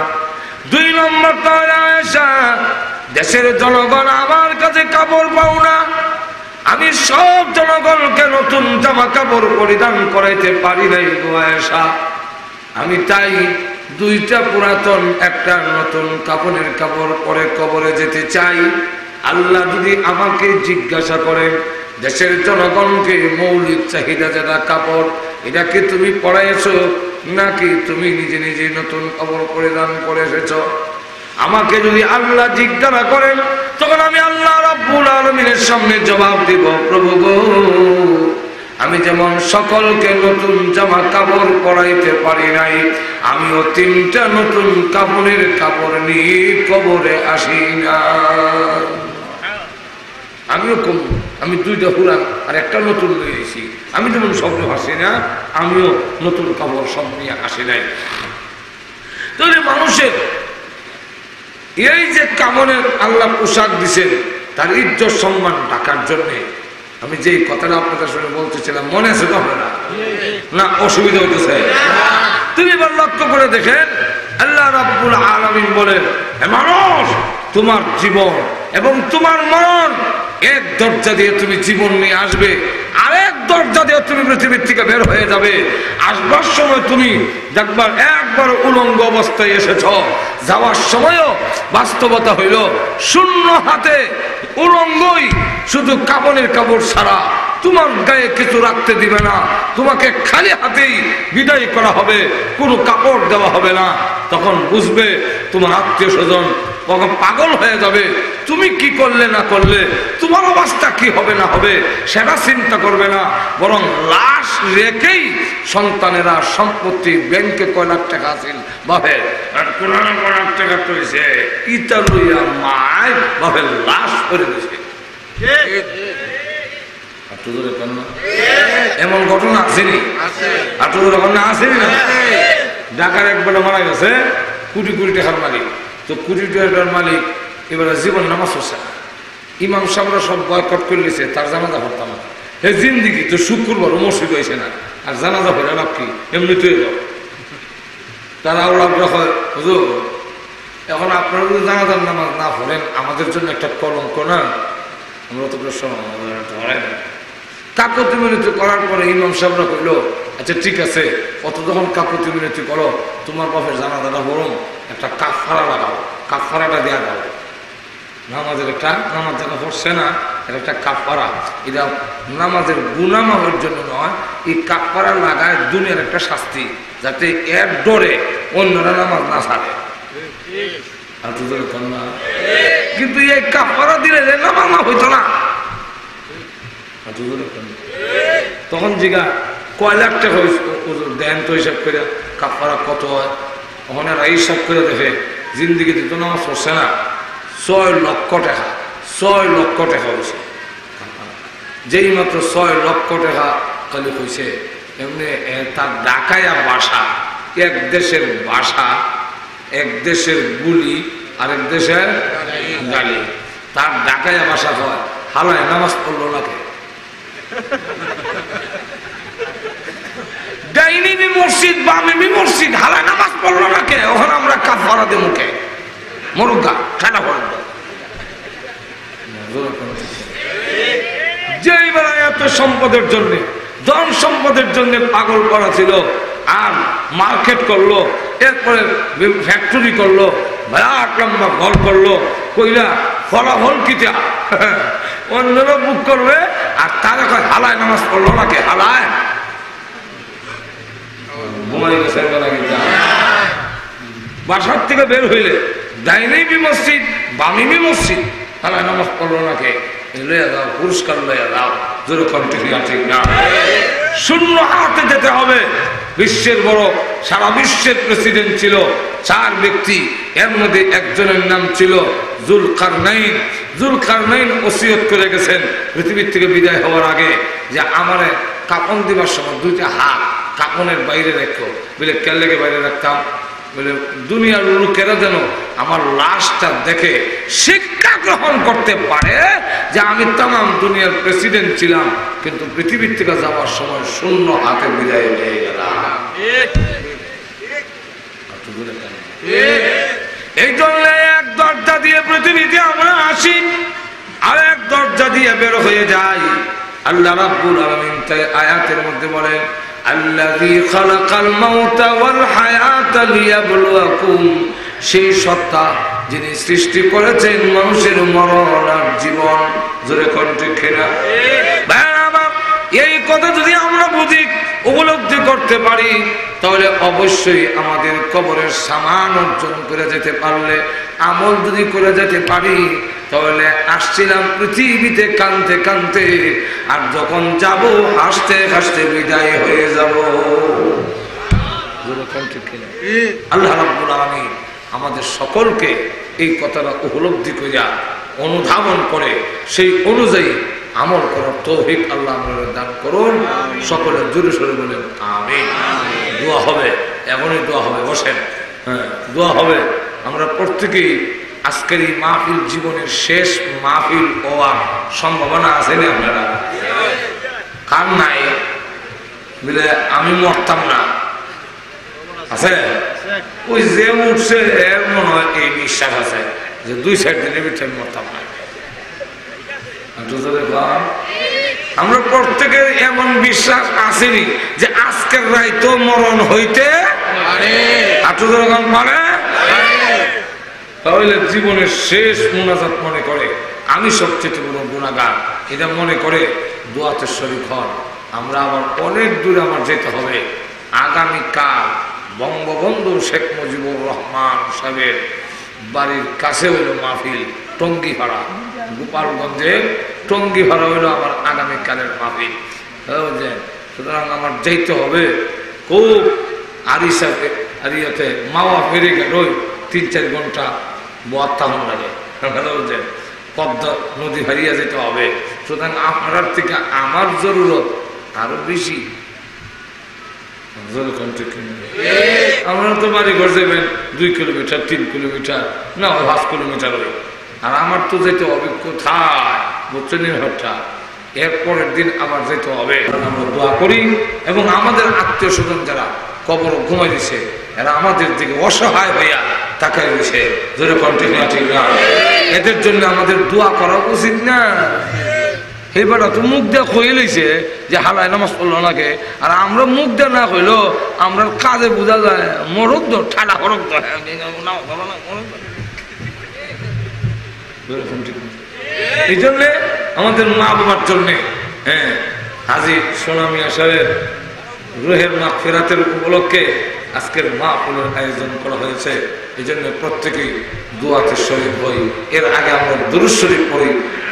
2 নম্বর তাহলে আয়েশা, দেশের জনগণ আমার কাছে কাপড় পাও না, আমি সব জনগণকে নতুন জামা কাপড় পরিধান করাইতে পারি নাই গো আয়েশা, আমি তাই 2টা পুরাতন একটা নতুন কাপড়ের কাপড় পরে কবরে যেতে চাই। আল্লাহ যদি আমাকে জিজ্ঞাসা করেন দেশের জনগণকে মৌলিক চাহিদা যেটা কাপড়, এটা কি তুমি পরাইছো নাকি তুমি নিজে নিজে নতুন কাপড় পরিধান করে এসেছ, আমাকে যদি আল্লাহ জিজ্ঞাসা করেন তখন আমি আল্লাহ রাব্বুল আলামিনের সামনে জবাব দিব, প্রভু গো, আমি যেমন সকলকে নতুন জামা কাপড় পরাইতে পারি নাই, আমিও 3টা নতুন কাপড়ের কাপড় নিয়ে কবরে আসি না। আমিও কম, আমি 2টা পুরান আর একটা নতুন নিয়ে এসেছি। আমি যেমন সব আসি না, আমিও নতুন কাপড় সব নিয়ে আসি নাই। তাহলে মানুষের এই যে কামনের আল্লাহ পোশাক দিছেন, তার ইজ্জত সম্মান ঢাকার জন্যে আমি যে কথাটা আপনাদের সঙ্গে বলতেছিলাম, মনে আছে তো আপনারা? না অসুবিধা হইতেছে? তুমি এবার লক্ষ্য করে দেখেন, আল্লাহ রাব্বুল আলামিন বলেন, হে মানুষ, তোমার জীবন এবং তোমার মরণ এক দরজা দিয়ে তুমি জীবন নিয়ে আসবে, আরেক দরজা দিয়ে তুমি পৃথিবীর থেকে বের হয়ে যাবে। আসবার সময় তুমি দেখবার একবার উলঙ্গ অবস্থায় এসেছ, যাওয়ার সময়ও বাস্তবতা হইল শূন্য হাতে উলঙ্গই, শুধু কাপড়ের কাপড় ছাড়া তোমার গায়ে কিছু রাখতে দিবে না, তোমাকে খালি হাতেই বিদায় করা হবে, কোনো কাপড় দেওয়া হবে না। তখন বুঝবে তোমার আত্মীয় স্বজন পাগল হয়ে যাবে, তুমি কি করলে না করলে, তোমার অবস্থা কি হবে না হবে সেটা চিন্তা করবে না, বরং লাশ রেখেই সন্তানেরা সম্পত্তি ব্যাংকে কয় লাখ টাকা আছে বাপের, আর কোন লাখ টাকা তৈছে ইটা লইয়া মায় বাপের লাশ করে দিছে। এমন ঘটনা আসেনি? আসেনি না? ঢাকার একবার মারা গেছে কোটি কোটি টাকার মালিক, তো কোটি টাকার মালিক এবারে জীবন নামাজ পড়ছে না, ইমাম সাহেবরা সব বয়কট করে নিয়েছে, তার জানাজা পড়তাম না। হে জিন্দিগি তো শুক্রবার মসজিদ হয়েছে না, আর জানাজা পড়ে লাভ কি, এমনি তুই যাও। তারা আল্লাহ হয় হুজুর, এখন আপনারা যদি জানাজার নামাজ না পড়েন আমাদের জন্য একটা কলঙ্ক না, আমরা তো ধরেন। কাকতি মিনতি করার পরে ইমাম সাহেবরা কইল আচ্ছা ঠিক আছে, অত যখন কাকতি মিনতি করো তোমার বাপের জানাজাটা বরং একটা কাফারা লাগাও, কাফারাটা দেওয়া দাও। নামাজের একটা নামাজ যারা পড়ছে না, এটা একটা কাফারা, এটা নামাজের গুনাহ মাফের জন্য নয়, এই কাফারা লাগায় দুনিয়ার একটা শাস্তি, যাতে এর ডরে অন্যরা নামাজ না ছাড়ে। কিন্তু এই কাফারা দিলে নামাজ না হইতো না। তখন জিগা কয় লাখ টাকা দেন তো হিসাব করে কাফারা কত হয়, ওখানে হিসাব করে দেখে জিন্দিগিতে তো নামাজ পড়ছে না, 6 লক্ষ টাকা, 6 লক্ষ টাকা হয়েছে। যেই মাত্র 6 লক্ষ টাকা খালি হয়েছে, এমনি তার ডাকায়া বাসা, এক দেশের বাসা, এক দেশের গুলি, আরেক দেশের গালি, তার ডাকায়া বাসা হয় হালায় নামাজ পড়লো নাকি? ডাইনিমি মসজিদ বামিমি মসজিদ হালায় নামাজ পড়লো নাকি? ওখানে আমরা কাফারা দে মুখে মরুগা ঠান্ডা পড়ব। যেই বেলা এত সম্পদের জন্য, ধন সম্পদের জন্য পাগল করা ছিল, আর মার্কেট করলো, এরপরে ফ্যাক্টরি করলো, বিরাট লম্বা ঘর করলো, কইরা ফলাফল কিটা অন্যরা বুক করবে, আর তারা কয় হালায় নামাজ পড়লো নাকি? হালায় ঘুমাই গেছে বাসার থেকে বের হইলে ডাইনিমি মসজিদ বামিমি মসজিদ হালায় নামাজ পড়লো নাকি? লইয়া দাও, পুরস্কার লইয়া দাও, জোরে কন্টিনিউ ঠিক না, শূন্য হাতে যেতে হবে। বিশ্বের বড়, সারা বিশ্বের প্রেসিডেন্ট ছিল 4 ব্যক্তি, এর মধ্যে একজনের নাম ছিল জুলকারনাইন। জুলকারনাইন ওসিয়ত করে গেছেন পৃথিবীর থেকে বিদায় হওয়ার আগে যে আমারে কাপন দিবার সময় 2টা হাত কাপনের বাইরে রাখো। বলে কেন লেগে বাইরে রাখতাম? বলে দুনিয়ার লোকেরা যেন আমার লাশটা দেখে শিক্ষা গ্রহণ করতে পারে যে আমি তামাম দুনিয়ার প্রেসিডেন্ট ছিলাম, কিন্তু পৃথিবীর থেকে যাওয়ার সময় শূন্য হাতে বিদায় হয়ে গেলাম। এই জন্য এক দরজা দিয়ে পৃথিবীতে আমরা আসি, আর এক দরজা দিয়ে বের হয়ে যাই। আল্লাহ রাব্বুল আলামিন তাই আয়াতের মধ্যে বলেন আল্লাযী খালাকাল মাউতা ওয়াল হায়াতা লিয়াবলুয়াকুম, সেই সত্তা যিনি সৃষ্টি করেছেন মানুষের মরণ আর জীবন। জোরে কণ্ঠে খেলা এই কথা যদি আমরা বুঝি, উপলব্ধি করতে পারি, তাহলে অবশ্যই আমাদের কবরের সামান অর্জন করে যেতে পারলে, আমল যদি করে যেতে পারি, তাহলে আসছিলাম পৃথিবীতে কানতে কানতে, আর যখন যাব হাসতে হাসতে বিদায় হয়ে যাব। আল্লাহ রাব্বুল আলামিন আমাদের সকলকে এই কথাটা উপলব্ধি করিয়া অনুধাবন করে সেই অনুযায়ী আমল করার তৌফিক আল্লাহ আমাদের দান করুন। সকলের জোরে সোরে বলেন আমিন। দোয়া হবে, এমনই দোয়া হবে, বসেন, হ্যাঁ দোয়া হবে। আমরা প্রত্যেকেই আজকের এই মাহফিল জীবনের শেষ মাহফিল হওয়ার সম্ভাবনা আছে না? আপনারা কার নাই? বলে আমি মরতাম না, আছে? ওই যে উঠছে এর মনে হয় এই বিশ্বাস আছে যে 2 সাইড দিনের ভিতরে আমি মরতাম না। আমরা প্রত্যেকের এমন বিশ্বাস আসেনি যে আজকের রাইতো মরণ হইতে পারে, তাহলে জীবনের শেষ মুনাজাত মনে করে আমি সবচেয়ে বড় গুনাহগার, এটা মনে করে দোয়াতে শরীক হন। আমরা আবার অনেক দূরে আমার যেতে হবে। আগামীকাল বঙ্গবন্ধু শেখ মুজিবুর রহমান সাহেবের বাড়ির কাছে হইল মাহফিল, টঙ্গিপাড়া, গোপালগঞ্জের টঙ্গিপাড়া হইল আমার আগামীকালের মাহফিল। বুঝলেন? সুতরাং আমার যেতে হবে খুব আরিসাতে আরিয়াতে মাওয়া ফেরে গেল 3-4 ঘন্টা 52 লাগে। বুঝলেন? পদ্মা নদী হারিয়ে যেতে হবে। সুতরাং আপনার থেকে আমার জরুরত আরো বেশি। আমরা তো বাড়ি ঘর যাবেন 2 কিলোমিটার 3 কিলোমিটার না 5 কিলোমিটার হয়ে, আর আমার তো যেতে হবে কোথায় বুঝছেন? হঠাৎ এর পরের দিন আবার যেতে হবে। আমরা দোয়া করি এবং আমাদের আত্মীয় স্বজন যারা কবর ঘুমাই দিছে এরা আমাদের দিকে অসহায় হইয়া তাকাই দিছে, ধরে কন্টিনিউ ঠিক না, এদের জন্য আমাদের দোয়া করা উচিত না? এইবার তো মুখ দিয়ে কয়ে লইছে যে হালায় নামাজ পড়লো নাকি, আর আমরা মুখ দিয়ে না কইলো আমরা কাজে বোঝা যায় মরক দো ঠাডা হরক দো। এই জন্যে আমাদের মা বাবার জন্যে হাজী সোনামিয়া সাহেবের রুহের মাগফিরাতের উপলক্ষে আজকের মাহফিলের আয়োজন করা হয়েছে। এই জন্য প্রত্যেকেই দুআতে শরীক হই। এর আগে আমরা দুরূদ শরীফ পড়ি।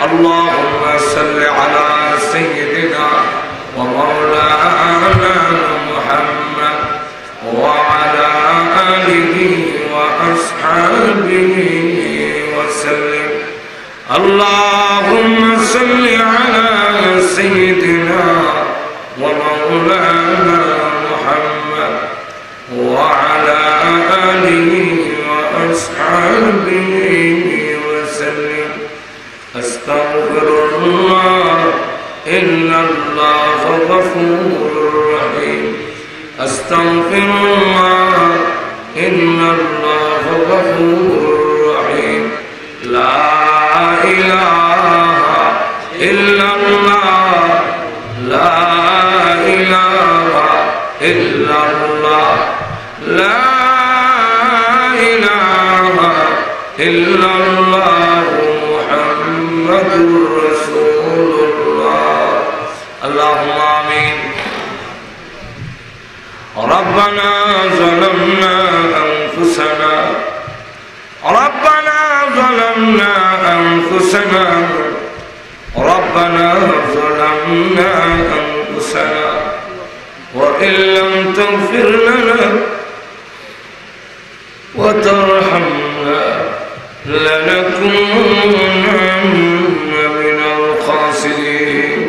আল্লাহুম্মা সাল্লি আলা সাইয়্যিদিনা ওয়া মাওলানা মুহাম্মদ ওয়া আলা আলিহি ওয়া আসহাবিহি ওয়া সাল্লিম। আল্লাহুম্মা সাল্লি আলা সাইয়্যিদিনা ওয়া মাওলানা মুহাম্মদ ওয়া আলা আলিহি ওয়া আসহাবিহি ওয়া সাল্লিম। আস্তাগফিরুল্লাহ ইন্নাল্লাহা গফুরুর রহিম। আস্তাগফিরুল্লাহ ইন্নাল্লাহা গফুরুর রহিম। লা ইলাহা ইল্লাল্লাহ লা ইলাহা ইল্লাল্লাহ লা ইলাহা ইল্লাল্লাহ মুহাম্মাদুর রাসূলুল্লাহ। আল্লাহুম্মা আমিন। রব্বানা যালামনা আনফুসানা ربنا ظلمنا أنفسنا ربنا ظلمنا أنفسنا وإن لم تغفر لنا وترحمنا لنكونن من الخاسرين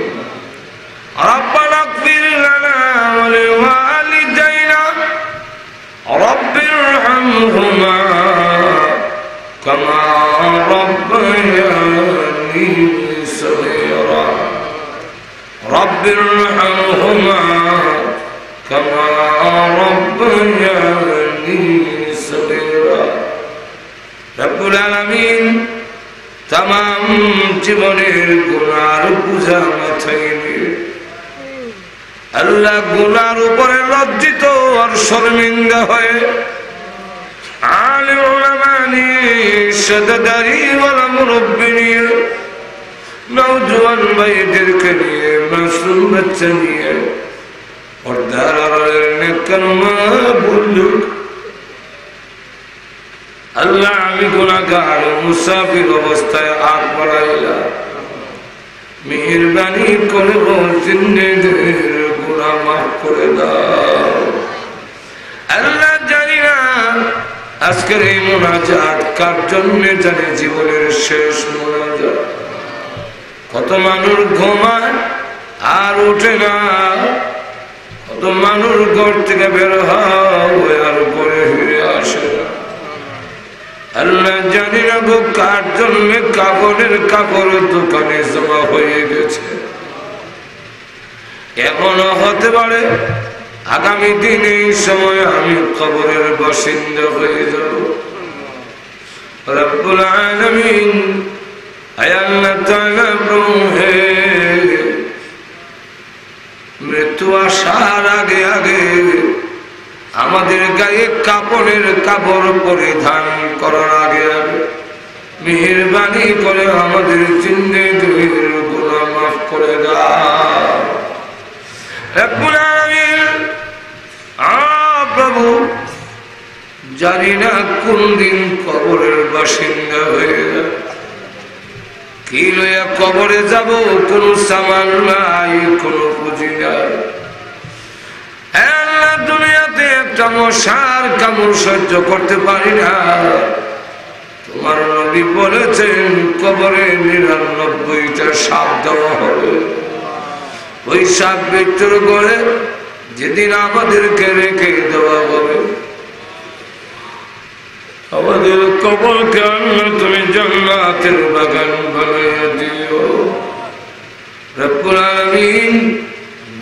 ربنا اغفر لنا ولوالدينا رب ارحمهما كما ربياني صغيرا رب ارحمهما كما ربياني صغيرا رب العالمين तमाम জীবনের গুনার বোঝা মাথায় নিয়ে আল্লাহ গুনার উপরে লজ্জিত আর শর্মিন্দা হয়ে আলিম উলামা নিয়ে সাদাদারি ওয়ালা মুরব্বি নিয়ে নওজোয়ান ভাইদেরকে নিয়ে মাসুম বাচ্চা নিয়ে পর্দার আড়ালের নেককার মা বলল আল্লাহ আমি গুনাহগার মুসাফির অবস্থায় আগ বাড়াইলাম মেহেরবানি করে জিন্দেগির গুনাহ মাফ করে দাও। আল্লাহ জানি না আজকের এই মোনাজাত কার জন্য, জানে জীবনের শেষ মোনাজাত। কত মানুষ ঘুমায় আর উঠে না, কত মানুষ ঘর থেকে বের হয় আর ঘরে ফিরে আসে না। আল্লাহ জানি না গো কার জন্য কাপড়ের কাপড় দোকানে জমা হয়ে গেছে। এমনও হতে পারে আগামী দিন এই সময় আমি কবরের বাসিন্দা হয়ে যাব। রব্বুল আলামিন আয় আল্লাহ তাআলা হে মৃত্যু আসার আগে আগে আমাদের গায়ে কাপড়ের কাপড় পরিধান করার আগে আগে মেহেরবানি করে আমাদের জিন্দেগির গুনাহ মাফ করে দাও। রব্বুল আলামিন প্রভু, জানি না কোন দিন কবরের বাসিন্দা হয়ে যাবে, কি লইয়া কবরে যাব, কোন সামান নাই, কোন পুঁজি নাই। দুনিয়াতে একটা মশার কামড় সহ্য করতে পারি না। তোমার নবী বলেছেন কবরে 99টা সাপ দেওয়া হবে। ওই সাপ মৃত্যুর করে যেদিন আমাদেরকে রেখে দেওয়া হবে, আমাদের কবরকে আল্লাহ তুমি জান্নাতের বাগান বানিয়ে দিও। রব্বুল আলামিন,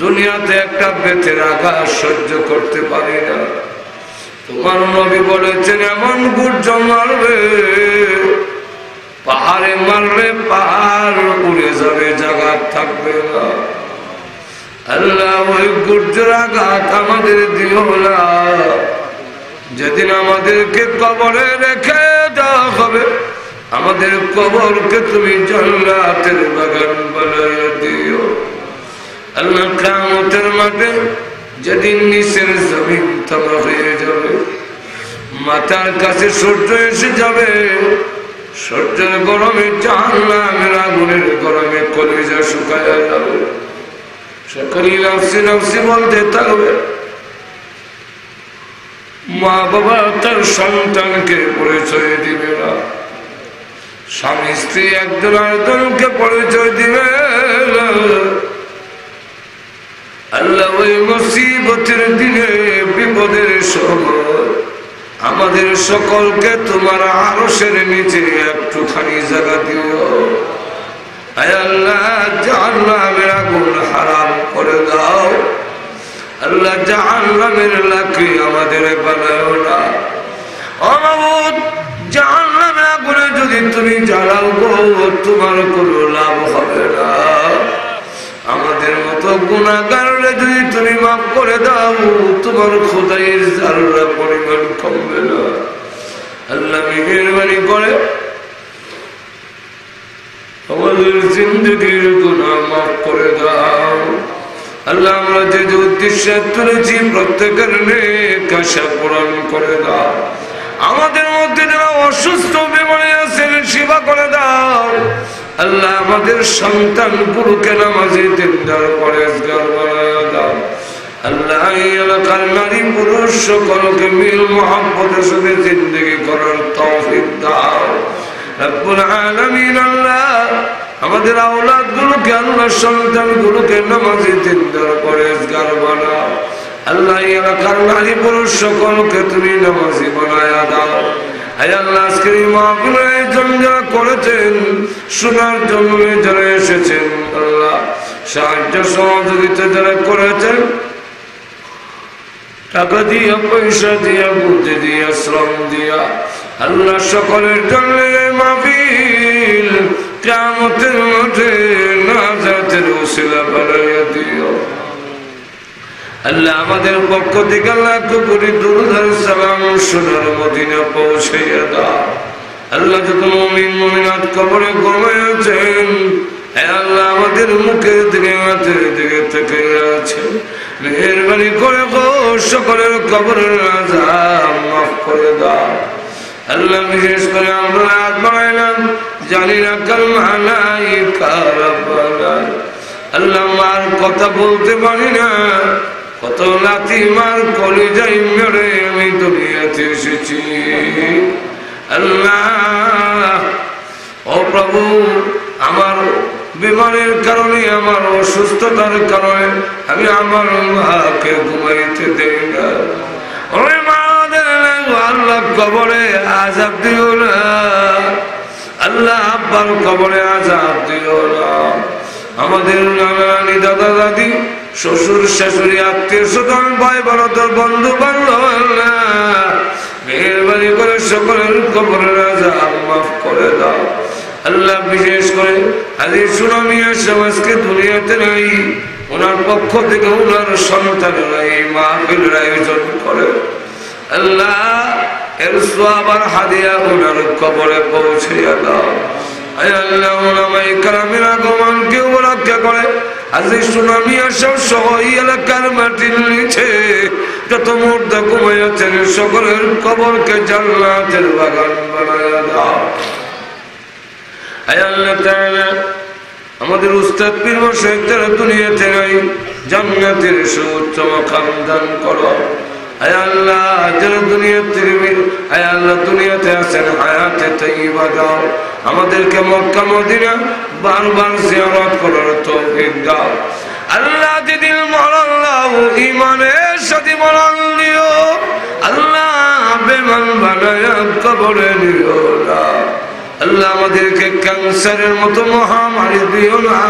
দুনিয়াতে একটা বেতের আঘাত সহ্য করতে পারি না। তোমার নবী বলেছেন এমন গুর্জ মারবে, পাহাড়ে মারলে পাহাড় উড়ে যাবে, জায়গা থাকবে না। আল্লাহ, ওই গুর্জের আঘাত আমাদের দিও না। যেদিন আমাদেরকে কবরে রেখে দেওয়া হবে, আমাদের কবরকে তুমি জান্নাতের বাগান বানিয়ে দিও। আল্লাহ, কিয়ামতের মাঠে যেদিন নিচের জমিন তামা হয়ে যাবে, মাথার কাছে সূর্য এসে যাবে, সূর্যের গরমে জাহান্নামের আগুনের গরমে কলিজা শুকায়া যাবে, সকলে নাফসি নাফসি বলতে থাকবে। মা বাবা তার সন্তানকে পরিচয় দিবে না, স্বামী স্ত্রী একজন আরেকজনকে পরিচয় দিবে না। আল্লাহ, ওই মুসিবতের দিনে, বিপদের সময় আমাদের সকলকে তোমার আরশের নিচে একটুখানি জায়গা দিও। আয় আল্লাহ, জাহান্নামের আগুন হারাম করে দাও। আল্লাহ, জাহান্নামের লাকড়ি আমাদের বানাও না। ও মাবুদ, জাহান্নামের আগুনে যদি তুমি জ্বালাও গো, তোমার কোনো লাভ হবে না। আমাদের মতো গুনাহগাররে যদি তুমি মাফ করে দাও, তোমার খোদাইয়ের যারা পরিমাণ কমবে না। আল্লাহ, মেহেরবানি করে আমাদের জিন্দগির গুনাহ মাফ করে দাও। আল্লাহ, আমরা যে উদ্দেশ্যে তুলেছি প্রত্যেকের নেক আশা পূরণ করে দাও। আমাদের মধ্যে যারা অসুস্থ বিমারে আছেন সেবা করে দাও। আল্লাহ, আমাদের সন্তান গুরুকে নামাজি দিনদার পরেজগার বানায়া দাও। আল্লাহ, এই এলাকার নারী পুরুষ সকলকে মিল মোহাম্মতের সাথে জিন্দগি করার তৌফিক দাও। রব্বুল আলামিন, আল্লাহ, আমাদের আওলাদ গুলোকে, আল্লাহ সন্তান গুলোকে নামাজি দিনদার পরেজগার বানাও। আল্লাহ, এই এলাকার নারী পুরুষ সকলকে তুমি নামাজি বানায়া দাও। আয় আল্লাহ, আজকের এই মাহফিলের আয়োজন যারা করেছেন, শোনার জন্য যারা এসেছেন, আল্লাহ সাহায্য সহযোগিতা যারা করেছেন, টাকা দিয়া, পয়সা দিয়া, বুদ্ধি দিয়া, শ্রম দিয়া, আল্লাহ সকলের জন্য মাহফিল কিয়ামতের মাঠে নাজাতের ওসিলা বানাইয়া দিও। আল্লাহ, আমাদের পক্ষ থেকে লাখ কোটি দুরূদ আর সালাম সোনার মদিনা পৌঁছাইয়া দাও। আল্লাহ, যত মুমিন মুমিনাত কবরে ঘুমিয়েছেন, হে আল্লাহ, আমাদের মুখের দিকে হাতের দিকে থেকে আছে, মেহেরবানি করে গো সকলের কবরের আযাব মাফ করে দাও। আল্লাহ, বিশেষ করে আমরা হাত বাড়াইলাম, জানি না কালমা নাই কারবালা। আল্লাহ, মার কথা বলতে পারি না, কত লাথি মার কলিজাই মেরে আমি দুনিয়াতে এসেছি। আল্লাহ, ও প্রভু, আমার বিমারের কারণে, আমার অসুস্থতার কারণে আমি আমার মাকে ঘুমাইতে দেই না। ওই মাদের আল্লাহ কবরে আযাব দিও না। আল্লাহ, আব্বার কবরে আযাব দিও না। আমাদের নানা নানি, দাদা দাদি, শ্বশুর শাশুড়ি, আত্মীয় স্বজন, ভাই বড়দের বন্ধু বান্ধব, আল্লাহ মেহেরবানি করে সকলের কবরের আযাব মাফ করে দাও। আল্লাহ, বিশেষ করে আজ সুনামিয়া সমাজকে দুনিয়াতে নাই, ওনার পক্ষ থেকে ওনার সন্তানেরা এই মাহফিলের আয়োজন করে। আল্লাহ, এর সওয়াব আর হাদিয়া ওনার কবরে পৌঁছিয়ে দাও। আয় আল্লাহ ওলামায়ে কেরামের আগমনকে উপলক্ষ করে আজকে সুনামি আসা সহ এই এলাকার মাটির নিচে যত মুর্দা ঘুমায় আছেন সকলের কবরকে জান্নাতের বাগান বানায় দাও। আয় আল্লাহ তাআলা আমাদের উস্তাদ পীর মাশায়েখ যারা দুনিয়াতে নাই জান্নাতের সুউচ্চ মাকাম দান করো। আয় আল্লাহ যারা দুনিয়াতে আছেন হায়াতে তাইয়্যিবা দাও। আমাদেরকে মক্কা মদিনা বারবার জিয়ারত করার তৌফিক দাও। আল্লাহ যেদিন মরণ দাও ঈমানের সাথে মরণ দিও। আল্লাহ বেঈমান বানায়া কবরে দিও না। আল্লাহ আমাদেরকে ক্যান্সারের মতো মহামারী দিও না।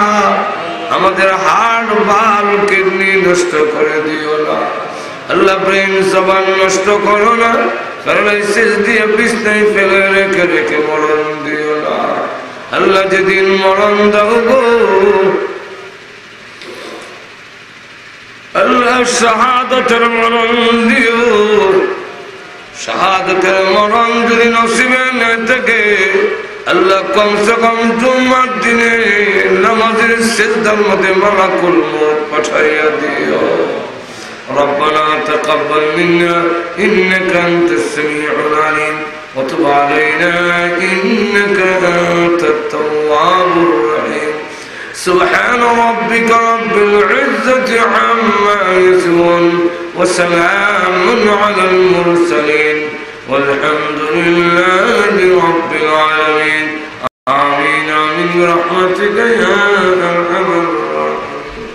আমাদের হার্ট বাল কিডনি নষ্ট করে দিও না। আল্লাহ ব্রেন জবান নষ্ট করো না। প্যারালাইসিস দিয়ে বিছনায় ফেলে রেখে রেখে মরণ দিও না। আল্লাহ যেদিন মরণ দাও গো আল্লাহ শাহাদাতের মরণ দিও। শাহাদাতের মরণ যদি নসিবে না থাকে আল্লাহ কমসে কম জুম্মার দিনে নামাজের সিজদার মধ্যে মালাকুল মউত পাঠাইয়া দিও। ربنا تقبل منا إنك أنت السميع العليم وتب علينا إنك أنت التواب الرحيم سبحان ربك رب العزة عما يصفون وسلام على المرسلين والحمد لله رب العالمين آمين آمين برحمتك يا أرحم الراحمين.